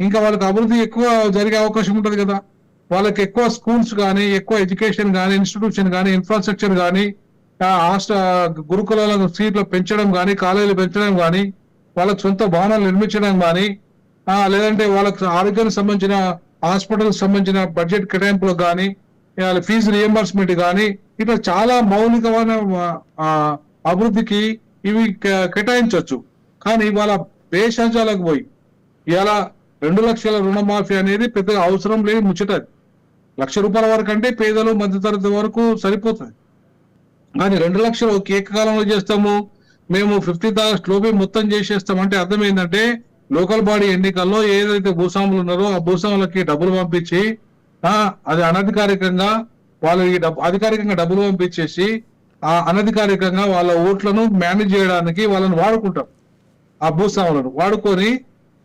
ఇంకా వాళ్ళకి అభివృద్ధి ఎక్కువ జరిగే అవకాశం ఉంటది కదా. వాళ్ళకి ఎక్కువ స్కూల్స్ కానీ, ఎక్కువ ఎడ్యుకేషన్ కానీ, ఇన్స్టిట్యూషన్ కానీ, ఇన్ఫ్రాస్ట్రక్చర్ కానీ, గురుకులాల సీట్లు పెంచడం కానీ, కాలేజీలు పెంచడం కానీ, వాళ్ళకి సొంత భవనాలు నిర్మించడం కానీ, లేదంటే వాళ్ళకి ఆరోగ్యానికి సంబంధించిన హాస్పిటల్కి సంబంధించిన బడ్జెట్ కేటాయింపులు కానీ, ఫీజు రియంబర్స్మెంట్ కానీ, ఇట్లా చాలా మౌలికమైన అభివృద్ధికి ఇవి కేటాయించవచ్చు. కానీ వాళ్ళ భేషజాలకు పోయి ఇలా 2 లక్షల రుణమాఫీ అనేది పెద్దగా అవసరం లేని ముచ్చట. రూపాయల వరకు అంటే పేదలు మధ్యతరగతి వరకు సరిపోతుంది. కానీ 2 లక్షలు ఒక ఏకకాలంలో చేస్తాము, మేము 50,000 లోపే మొత్తం చేసేస్తామంటే అర్థం ఏంటంటే లోకల్ బాడీ ఎన్నికల్లో ఏదైతే భూస్వాములు ఉన్నారో ఆ భూస్వాములకి డబ్బులు పంపించి అది అనధికారికంగా వాళ్ళు అధికారికంగా డబ్బులు పంపించేసి ఆ అనధికారికంగా వాళ్ళ ఓట్లను మేనేజ్ చేయడానికి వాళ్ళని వాడుకుంటారు. ఆ భూస్వాములను వాడుకొని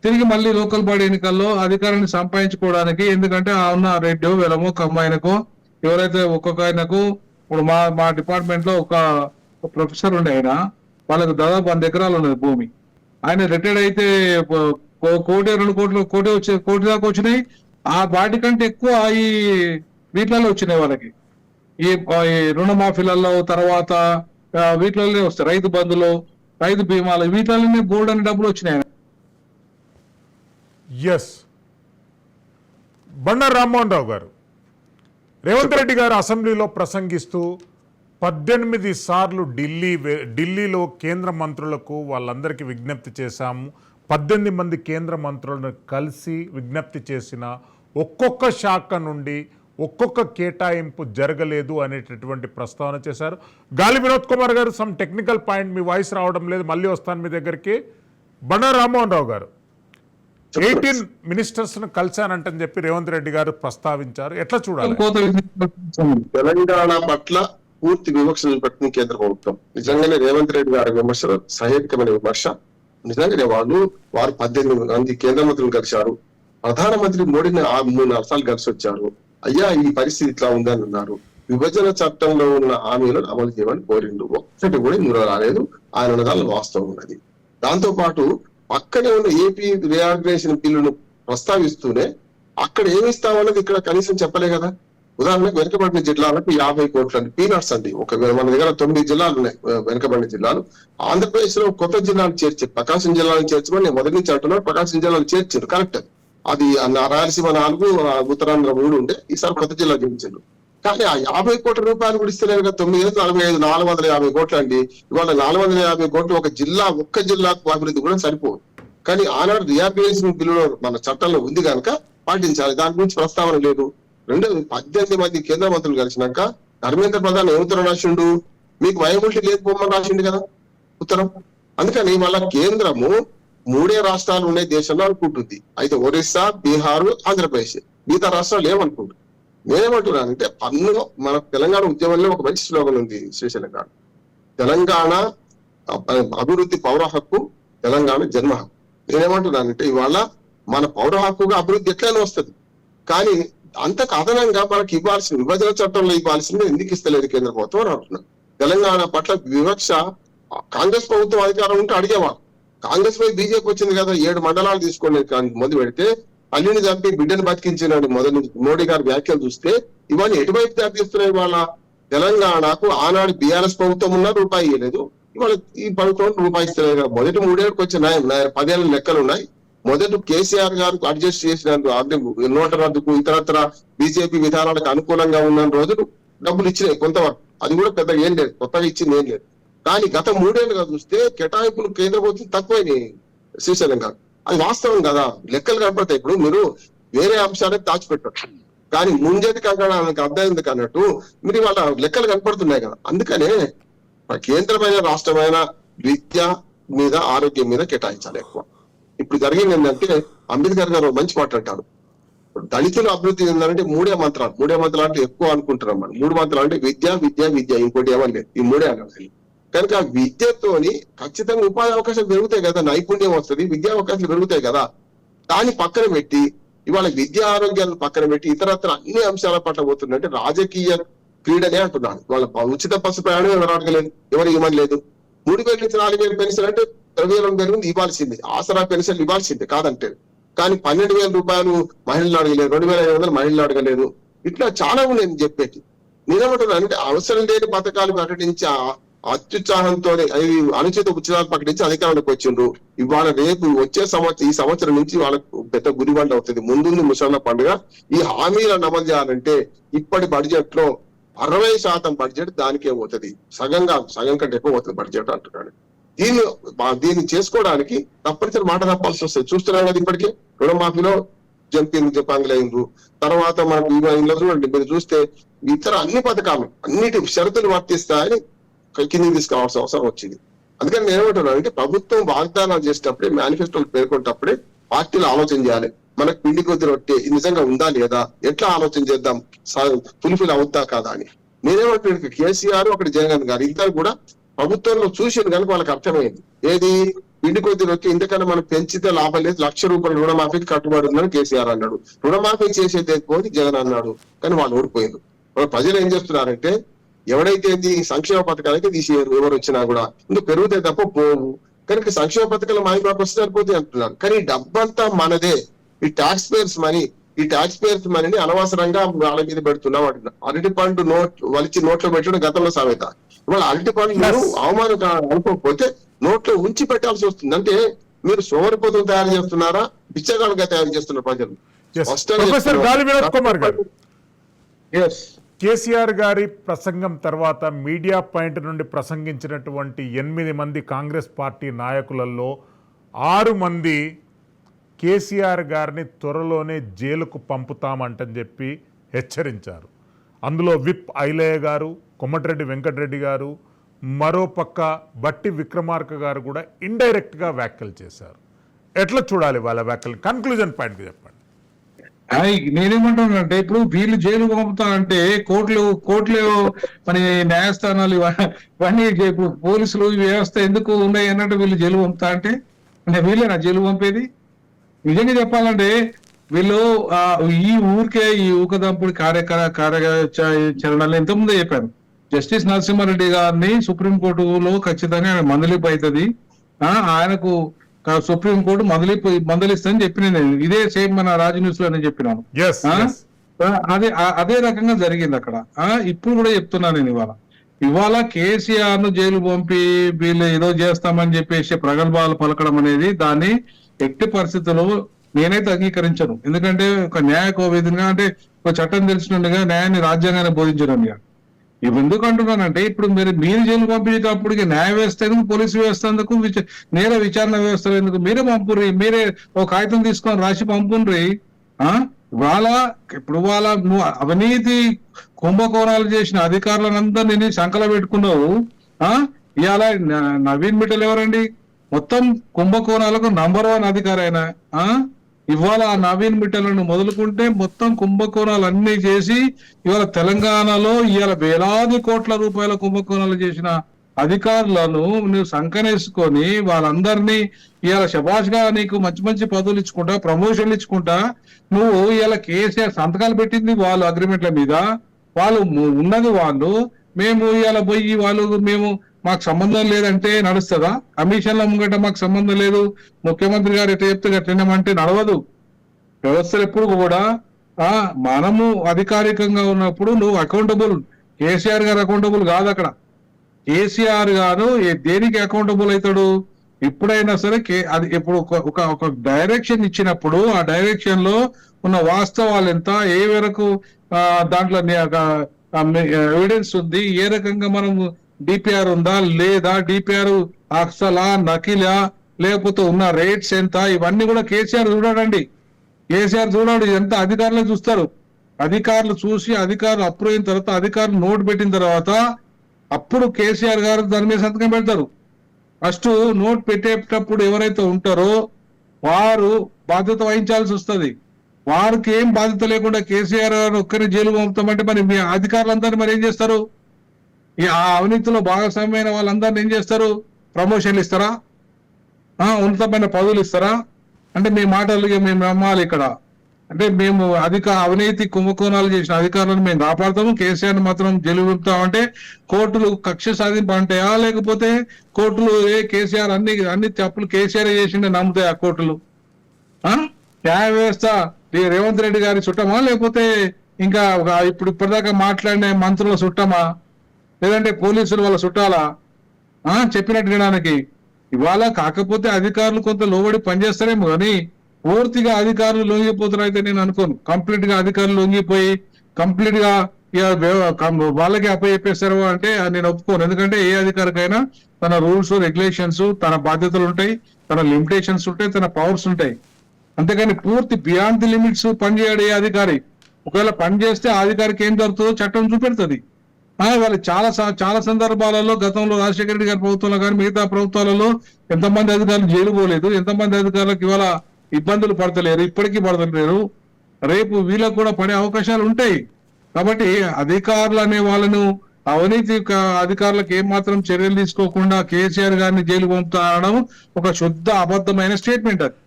తిరిగి మళ్ళీ లోకల్ బాడీ ఎన్నికల్లో అధికారాన్ని సంపాదించుకోవడానికి, ఎందుకంటే ఆ ఉన్న రెడ్డో వెలమో కమ్మాయినకో ఎవరైతే ఒక్కొక్క ఆయనకు ఇప్పుడు మా డిపార్ట్మెంట్ లో ఒక ప్రొఫెసర్ ఉండే, ఆయన వాళ్ళకు దాదాపు 100 ఎకరాలు ఉన్నది భూమి. ఆయన రిటైర్డ్ అయితే 1 కోటి 2 కోటి దాకా వచ్చినాయి. ఆ వాటి కంటే ఎక్కువ ఈ వీటిలలో వచ్చినాయి వాళ్ళకి, ఈ రుణమాఫీలలో, తర్వాత వీటిలలో వస్తాయి రైతు బంధులు, రైతు బీమాలు, వీటిలోనే బోర్డు అనే డబ్బులు వచ్చినాయి. ఎస్, బండారు రామ్మోహన్ రావు గారు, రేవంత్ రెడ్డి గారు అసెంబ్లీలో ప్రసంగిస్తూ 18 సార్లు ఢిల్లీలో కేంద్ర మంత్రులకు వాళ్ళందరికీ విజ్ఞప్తి చేశాము, 18 మంది కేంద్ర మంత్రులను కలిసి విజ్ఞప్తి చేసిన ఒక్కొక్క శాఖ నుండి ఒక్కొక్క కేటాయింపు జరగలేదు అనేటటువంటి ప్రస్తావన చేశారు. గాలి వినోద్ కుమార్ గారు, సమ్ టెక్నికల్ పాయింట్, మీ వాయిస్ రావడం లేదు, మళ్ళీ వస్తాను మీ దగ్గరికి. బండారు రామ్మోహన్ రావు గారు, 18 మినిస్టర్స్ ను కలిశానంటని చెప్పి రేవంత్ రెడ్డి గారు ప్రస్తావించారు, ఎట్లా చూడాలి? తెలంగాణ పట్ల పూర్తి వివక్షలు పెట్టిన కేంద్ర ప్రభుత్వం. నిజంగానే రేవంత్ రెడ్డి గారి విమర్శలు సహేతుకమైన విమర్శ. నిజంగానే వారు 18 మంది కేంద్ర మంత్రులు కలిశారు. ప్రధానమంత్రి మోడీని 3-4 సార్లు కలిసి వచ్చారు. అయ్యా ఈ పరిస్థితి ఇట్లా ఉందని అన్నారు. విభజన చట్టంలో ఉన్న హామీలను అమలు చేయమని కోరిండు. ఒక్కటి కూడా ఇందులో రాలేదు. ఆయన ఉన్నదాన్ని వాస్తవం ఉన్నది. దాంతో పాటు పక్కనే ఉన్న ఏపీ రీఆర్గనైజేషన్ బిల్లును ప్రస్తావిస్తూనే అక్కడ ఏమి ఇస్తామన్నది ఇక్కడ కనీసం చెప్పలే కదా. ఉదాహరణకు వెనుకబడిన జిల్లాలకు 50 కోట్ల పీనట్స్ అండి. మన దగ్గర 9 జిల్లాలు ఉన్నాయి వెనుకబడిన జిల్లాలు. ఆంధ్రప్రదేశ్ లో కొత్త జిల్లాలు చేర్చారు, ప్రకాశం జిల్లాను చేర్చమని నేను మొదటి నుంచి అంటున్నాను. ప్రకాశం జిల్లాలు చేర్చారు, కరెక్ట్. అది రాయలసీమ 4, ఉత్తరాంధ్ర 3 ఉండే, ఈసారి కొత్త జిల్లా చేర్చారు. కానీ ఆ 50 కోట్ల రూపాయలు కూడా ఇస్తలేరు కదా. 945 450 కోట్లు అండి. ఇవాళ 450 కోట్లు ఒక్క జిల్లాకు అభివృద్ధి కూడా సరిపోదు. కానీ ఆనాడు రీఆర్గనైజేషన్ బిల్లులో మన చట్టంలో ఉంది కనుక పాటించాలి. దాని గురించి ప్రస్తావన లేదు. 18 మంది కేంద్ర మంత్రులు కలిసినాక ధర్మేంద్ర ప్రధాన్ ఏ ఉత్తరం రాసిండు? మీకు వయబిలిటీ లేకపోమని రాసిండు కదా ఉత్తరం. అందుకని మళ్ళా కేంద్రము 3 రాష్ట్రాలు ఉండే దేశంలో అనుకుంటుంది. అయితే ఒరిస్సా, బీహార్, ఆంధ్రప్రదేశ్, మిగతా రాష్ట్రాలు ఏమనుకుంటుంది. నేనేమంటున్నానంటే పన్నులో మన తెలంగాణ ఉద్యమంలో ఒక మంచి స్లోగన్ ఉంది శ్రీశైలం గారు, తెలంగాణ అభివృద్ధి పౌర హక్కు, తెలంగాణ జన్మ హక్కు. నేనేమంటున్నానంటే ఇవాళ మన పౌర హక్కుగా అభివృద్ధి ఎట్లయినా వస్తుంది, కానీ అంతకు అదనంగా మనకి ఇవ్వాల్సిన విభజన చట్టంలో ఇవ్వాల్సింది ఎందుకు ఇస్తలేదు కేంద్ర ప్రభుత్వం అని అంటున్నాను. తెలంగాణ పట్ల వివక్ష కాంగ్రెస్ ప్రభుత్వం అధికారం ఉంటే అడిగేవాళ్ళు. కాంగ్రెస్ పై బీజేపీ వచ్చింది కదా, 7 మండలాలు తీసుకొని మొదలు పెడితే అల్లిని చంపి బిడ్డను బతికించినాడు మొదలు మోడీ గారి వ్యాఖ్యలు చూస్తే ఇవన్నీ ఎటువైపు దాటిస్తున్నాయి. ఇవాళ తెలంగాణకు ఆనాడు బీఆర్ఎస్ ప్రభుత్వం ఉన్నా రూపాయి ఇవ్వలేదు, ఇవాళ ఈ ప్రభుత్వం రూపాయి ఇస్తలేదు కదా. మొదటి 3 ఏళ్ళకి వచ్చే 10 ఏళ్ళ లెక్కలు ఉన్నాయి. మొదటి కేసీఆర్ గారు అడ్జస్ట్ చేసిన నోట్ల రద్దుకు ఇతరత్ర బీజేపీ విధానాలకు అనుకూలంగా ఉన్న రోజులు డబ్బులు ఇచ్చినాయి కొంతవరకు, అది కూడా పెద్ద ఏం లేదు, కొత్తగా ఇచ్చింది ఏం లేదు. కానీ గత 3 ఏళ్ళుగా చూస్తే కేటాయింపులు కేంద్ర ప్రభుత్వం తక్కువైనాయి శ్రీశైలం గారు. అది వాస్తవం కదా, లెక్కలు కనపడతాయి. ఇప్పుడు మీరు వేరే అంశాలకు దాచిపెట్టచ్చు, కానీ ముంజేది కంకణానికి అర్థమైంది అన్నట్టు మీరు వాళ్ళ లెక్కలు కనపడుతున్నాయి కదా. అందుకనే కేంద్రమైన రాష్ట్రమైన విద్య మీద, ఆరోగ్యం మీద కేటాయించాలి ఎక్కువ. ఇప్పుడు జరిగింది ఏంటంటే అంబేద్కర్ గారు మంచి మాట అంటారు, దళితుల అభివృద్ధి ఏంటంటే 3 మంత్రాలు అంటే ఎక్కువ అనుకుంటున్నాం మనం. 3 మంత్రాలు అంటే విద్య విద్య విద్య, ఇంకోటి ఏమని లేదు, ఈ 3 అనాలి. కనుక విద్యతోని ఖచ్చితంగా ఉపాధి అవకాశాలు పెరుగుతాయి కదా, నైపుణ్యం వస్తుంది, విద్యా అవకాశాలు పెరుగుతాయి కదా. దాన్ని పక్కన పెట్టి ఇవాళ విద్యా ఆరోగ్యాలను పక్కన పెట్టి ఇతరత్ర అన్ని అంశాల పట్ల పోతుందంటే రాజకీయ క్రీడనే అంటున్నాను. వాళ్ళ ఉచిత బస్సు ప్రయాణం ఎవరు అడగలేదు, ఎవరు ఇవ్వని లేదు. 3,000 నుంచి 4,000 పెన్షన్ అంటే 20,000 ఇవ్వాల్సింది, ఆసరా పెన్షన్ ఇవ్వాల్సింది కాదంటే. కానీ 12,000 రూపాయలు మహిళలు అడగలేదు, 2,500 మహిళలు అడగలేదు. ఇట్లా చాలా ఉన్నాయి చెప్పేది. నేనేమంటున్నాను అంటే అవసరం లేని పథకాలు ప్రకటించి అత్యుత్సాహంతో అనుచిత ఉచితాలు ప్రకటించి అధికారంలోకి వచ్చిండ్రు. ఇవాళ రేపు వచ్చే ఈ సంవత్సరం నుంచి వాళ్ళకు పెద్ద గురిబండ అవుతుంది. ముందుంది ముసళ్ళ పండుగ. ఈ హామీలను అమలు చేయాలంటే ఇప్పటి బడ్జెట్ లో 60% బడ్జెట్ దానికే పోతుంది, సగం కంటే ఎక్కువ పోతుంది బడ్జెట్ అంటున్నాడు. దీన్ని చేసుకోవడానికి తప్పనిసరి మాట తప్పాల్సి వస్తుంది. చూస్తున్నాం కదా ఇప్పటికే రుణమాఫీలో జంపింగ్ జపాంగ్లైన్లు, తర్వాత మనకు ఇందులో చూడండి, మీరు చూస్తే ఇతర అన్ని పథకాలు అన్నిటి షరతులు వర్తిస్తాయని కిందికి తీసుకోవాల్సిన అవసరం వచ్చింది. అందుకని నేను ఏమంటున్నాను అంటే ప్రభుత్వం వాగ్దానాలు చేసేటప్పుడే, మేనిఫెస్టోలు పేర్కొంటప్పుడే పార్టీలు ఆలోచన చేయాలి. మనకు పిండి కొద్ది రొట్టె ఇది నిజంగా ఉందా లేదా, ఎట్లా ఆలోచన చేద్దాం, ఫుల్ఫిల్ అవుతా కాదా అని. నేనేమంటున్నాను, కేసీఆర్ ఒకటి జగన్ గారు ఇద్దరు కూడా ప్రభుత్వంలో చూసిన కనుక వాళ్ళకి అర్థమైంది. ఏది పిండి కొద్ది రొట్టె ఇంతకన్నా మనం పెంచితే లాభం లేదు, 1,00,000 రూపాయలు రుణమాఫీకి కట్టుబడి ఉందని కేసీఆర్ అన్నాడు. రుణమాఫీ చేసేది పోతే జగన్ అన్నాడు, కానీ వాళ్ళు ఓడిపోయారు. ప్రజలు ఏం చేస్తున్నారంటే ఎవడైతే సంక్షేమ పథకాలకి తీసేయరు, ఎవరు వచ్చినా కూడా ఇంకా పెరుగుతాయి తప్ప పోవు. కనుక సంక్షేమ పథకాలు మాకు వస్తే సరిపోతాయి అంటున్నారు. కానీ ఈ డబ్బంతా మనదే, ఈ ట్యాక్స్ పేయర్స్ మనీ, ఈ ట్యాక్స్ పేయర్స్ మనీని అనవసరంగా వాళ్ళ మీద పెడుతున్నాం అంటున్నారు. అరటి పండు వలిచి నోట్లో పెట్టడం గతంలో సామెత. ఇవాళ అరటి పండు అవమానం అనుకోకపోతే నోట్లో ఉంచి పెట్టాల్సి వస్తుంది. అంటే మీరు సోమరిపోతులు తయారు చేస్తున్నారా, బిచ్చగాళ్ళుగా తయారు చేస్తున్నారు ప్రజలు. ప్రొఫెసర్ గాలి వినోద్ కుమార్ గారు, ఎస్, కేసీఆర్ గారి ప్రసంగం తర్వాత మీడియా పాయింట్ నుండి ప్రసంగించినటువంటి 8 మంది కాంగ్రెస్ పార్టీ నాయకులలో 6 మంది కేసీఆర్ గారిని త్వరలోనే జైలుకు పంపుతామంటని చెప్పి హెచ్చరించారు. అందులో విప్ ఐలయ్య గారు, కొమ్మటిరెడ్డి వెంకటరెడ్డి గారు, మరోపక్క బట్టి విక్రమార్క గారు కూడా ఇండైరెక్ట్గా వ్యాఖ్యలు చేశారు. ఎట్లా చూడాలి వాళ్ళ వ్యాఖ్యలు? కన్క్లూజన్ పాయింట్కి చెప్పండి. నేనేమంటానంటే ఇప్పుడు వీళ్ళు జైలు పంపుతానంటే కోర్టులు మన న్యాయస్థానాలు ఇవన్నీ ఇప్పుడు పోలీసులు వ్యవస్థ ఎందుకు ఉన్నాయి అన్నట్టు వీళ్ళు జైలు పంపుతా అంటే వీళ్ళేనా జైలు పంపేది? నిజంగా చెప్పాలంటే వీళ్ళు ఈ ఊకదంపుడి కార్యాచరణలు ఎంతమంది చెప్పారు. జస్టిస్ నరసింహారెడ్డి గారిని సుప్రీంకోర్టులో ఖచ్చితంగా ఆయన మందలింపు అవుతుంది, ఆయనకు సుప్రీంకోర్టు మందలిస్తుందని చెప్పిన నేను ఇదే సేమ్ మన రాజు న్యూస్ లో నేను చెప్పినాను. అదే రకంగా జరిగింది అక్కడ. ఇప్పుడు కూడా చెప్తున్నాను నేను, ఇవాళ కేసీఆర్ ను జైలు పంపి వీళ్ళు ఏదో చేస్తామని చెప్పేసి ప్రగల్భాలు పలకడం అనేది దాన్ని ఎట్టి పరిస్థితుల్లో నేనైతే అంగీకరించను. ఎందుకంటే ఒక న్యాయ కోవిధంగా అంటే ఒక చట్టం తెలిసినట్టుగా న్యాయాన్ని రాజ్యాంగాన్ని బోధించడం. ఇవి ఎందుకు అంటున్నానంటే ఇప్పుడు మీరు జైలు పంపించేటప్పుడు న్యాయ వ్యవస్థ ఎందుకు, పోలీసు వ్యవస్థ ఎందుకు, నేర విచారణ వ్యవస్థ ఎందుకు? మీరే పంపుర్రి, మీరే ఒక కాగితం తీసుకొని రాసి పంపుండ్రి. ఇప్పుడు నువ్వు అవినీతి కుంభకోణాలు చేసిన అధికారులందరినీ సంకల పెట్టుకున్నావు. ఇవాళ నవీన్ మిట్టల్ ఎవరండి? మొత్తం కుంభకోణాలకు నంబర్ 1 అధికారి ఆయన. ఇవాళ ఆ నవీన్ మిట్టలను మొదలుకుంటే మొత్తం కుంభకోణాలు అన్ని చేసి ఇవాళ తెలంగాణలో ఇవాళ వేలాది కోట్ల రూపాయల కుంభకోణాలు చేసిన అధికారులను నువ్వు సంకనేసుకొని వాళ్ళందరినీ ఇవాళ శభాష్ గా నీకు మంచి మంచి పదవులు ఇచ్చుకుంటా, ప్రమోషన్లు ఇచ్చుకుంటా నువ్వు ఇవాళ కేసీఆర్ సంతకాలు పెట్టింది వాళ్ళు అగ్రిమెంట్ల మీద, వాళ్ళు ఉన్నది వాళ్ళు, మేము ఇవాళ పోయి మేము మాకు సంబంధం లేదంటే నడుస్తుందా? కమిషన్ల ముంగట మాకు సంబంధం లేదు, ముఖ్యమంత్రి గారు ఎట్లా చెప్తే అట్లనేమంటే నడవదు. వ్యవస్థలు ఎప్పుడు కూడా మనము అధికారికంగా ఉన్నప్పుడు నువ్వు అకౌంటబుల్, కేసీఆర్ గారు అకౌంటబుల్ కాదు. అక్కడ కేసీఆర్ గారు దేనికి అకౌంటబుల్ అవుతాడు? ఎప్పుడైనా సరే అది ఇప్పుడు ఒక డైరెక్షన్ ఇచ్చినప్పుడు ఆ డైరెక్షన్ లో ఉన్న వాస్తవాలు ఎంత, ఏ వరకు దాంట్లో ఎవిడెన్స్ ఉంది, ఏ రకంగా మనం డిపిఆర్ ఉందా లేదా, డిపిఆర్ అసలా నకిలా లేకపోతే ఉన్న రేట్స్ ఎంత, ఇవన్నీ కూడా కేసీఆర్ చూడాడండి. కేసీఆర్ చూడాడు, ఎంత అధికారులే చూస్తారు. అధికారులు చూసి అధికారులు అప్రూవ్ అయిన తర్వాత, అధికారులు నోటు పెట్టిన తర్వాత అప్పుడు కేసీఆర్ గారు దాని మీద సంతకం పెడతారు. ఫస్ట్ నోట్ పెట్టేటప్పుడు ఎవరైతే ఉంటారో వారు బాధ్యత వహించాల్సి వస్తుంది. వారికి ఏం బాధ్యత లేకుండా కేసీఆర్ గారు ఒక్కరిని జైలు పంపుతామంటే మరి మీ అధికారులందరినీ మరి ఏం చేస్తారు? ఆ అవినీతిలో భాగస్వామ్యమైన వాళ్ళందరినీ ఏం చేస్తారు? ప్రమోషన్లు ఇస్తారా? ఉన్నతమైన పదవులు ఇస్తారా? అంటే మీ మాటలు మేము నమ్మాలి ఇక్కడ. అంటే మేము అవినీతి కుంభకోణాలు చేసిన అధికారులను మేము కాపాడుతాము, కేసీఆర్ మాత్రం జైలు పంపుతామంటే కోర్టులు కక్ష సాధింపు అంటాయా, లేకపోతే కోర్టులు కేసీఆర్ అన్ని తప్పులు కేసీఆర్ చేసిండే నమ్ముతాయి ఆ కోర్టులు? న్యాయ వ్యవస్థ రేవంత్ రెడ్డి గారి చుట్టమా, లేకపోతే ఇంకా ఇప్పటిదాకా మాట్లాడిన మంత్రుల చుట్టమా, లేదంటే పోలీసులు వాళ్ళ చుట్టాలా చెప్పినట్టు వినడానికి? ఇవాళ కాకపోతే అధికారులు కొంత లోబడి పనిచేస్తారేమో కానీ పూర్తిగా అధికారులు లొంగిపోతారు అయితే నేను అనుకోను. కంప్లీట్ గా అధికారులు లొంగిపోయి కంప్లీట్ గా వాళ్ళకి అప్పచెప్పేస్తారు అంటే నేను ఒప్పుకోను. ఎందుకంటే ఏ అధికారికైనా తన రూల్స్ రెగ్యులేషన్స్, తన బాధ్యతలు ఉంటాయి, తన లిమిటేషన్స్ ఉంటాయి, తన పవర్స్ ఉంటాయి. అంతేగాని పూర్తి బియాండ్ ది లిమిట్స్ పనిచేయడు ఏ అధికారి. ఒకవేళ పని చేస్తే ఆ అధికారికి ఏం జరుగుతుందో చట్టం చూపెడుతుంది. వాళ్ళు చాలా సందర్భాలలో గతంలో రాజశేఖర రెడ్డి గారి ప్రభుత్వంలో కానీ మిగతా ప్రభుత్వాలలో ఎంతమంది అధికారులు జైలు పోలేదు, ఎంతమంది అధికారులకు ఇవాళ ఇబ్బందులు పడతలేరు, ఇప్పటికీ పడతలేరు, రేపు వీళ్ళకు కూడా పడే అవకాశాలు ఉంటాయి. కాబట్టి అధికారులు అనే వాళ్ళను అవినీతి అధికారులకు ఏం మాత్రం చర్యలు తీసుకోకుండా కేసీఆర్ గారిని జైలు పంపుతాడడం ఒక శుద్ధ అబద్ధమైన స్టేట్మెంట్ అది.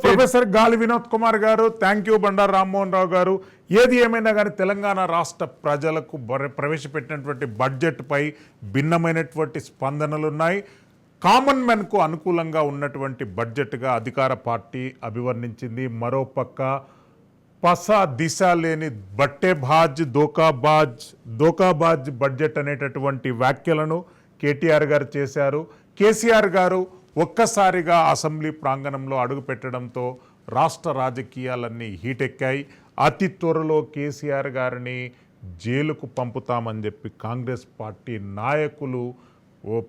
ప్రొఫెసర్ గాలి వినోద్ కుమార్ గారు, థ్యాంక్ యూ బండారు రామ్మోహన్ రావు గారు. ఏది ఏమైనా కానీ తెలంగాణ రాష్ట్ర ప్రజలకు ప్రవేశపెట్టినటువంటి బడ్జెట్ పై భిన్నమైనటువంటి స్పందనలు ఉన్నాయి. కామన్ మ్యాన్కు అనుకూలంగా ఉన్నటువంటి బడ్జెట్గా అధికార పార్టీ అభివర్ణించింది. మరోపక్క పస దిశ లేని బట్టేబాజ్ దోకాబాజ్ బడ్జెట్ అనేటటువంటి వ్యాఖ్యలను కేటీఆర్ గారు చేశారు. కేసీఆర్ గారు ఒక్కసారిగా అసెంబ్లీ ప్రాంగణంలో అడుగు పెట్టడంతో రాష్ట్ర రాజకీయాలన్నీ హీటెక్కాయి. అతి త్వరలో కేసీఆర్ గారిని జైలుకు పంపుతామని చెప్పి కాంగ్రెస్ పార్టీ నాయకులు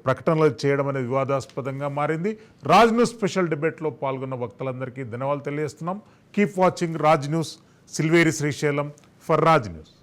ప్రకటనలు చేయడం అనేది వివాదాస్పదంగా మారింది. రాజ్ న్యూస్ స్పెషల్ డిబేట్లో పాల్గొన్న వక్తలందరికీ ధన్యవాదాలు తెలియజేస్తున్నాం. Keep watching Raj news. Silveri Srisailam for Raj news.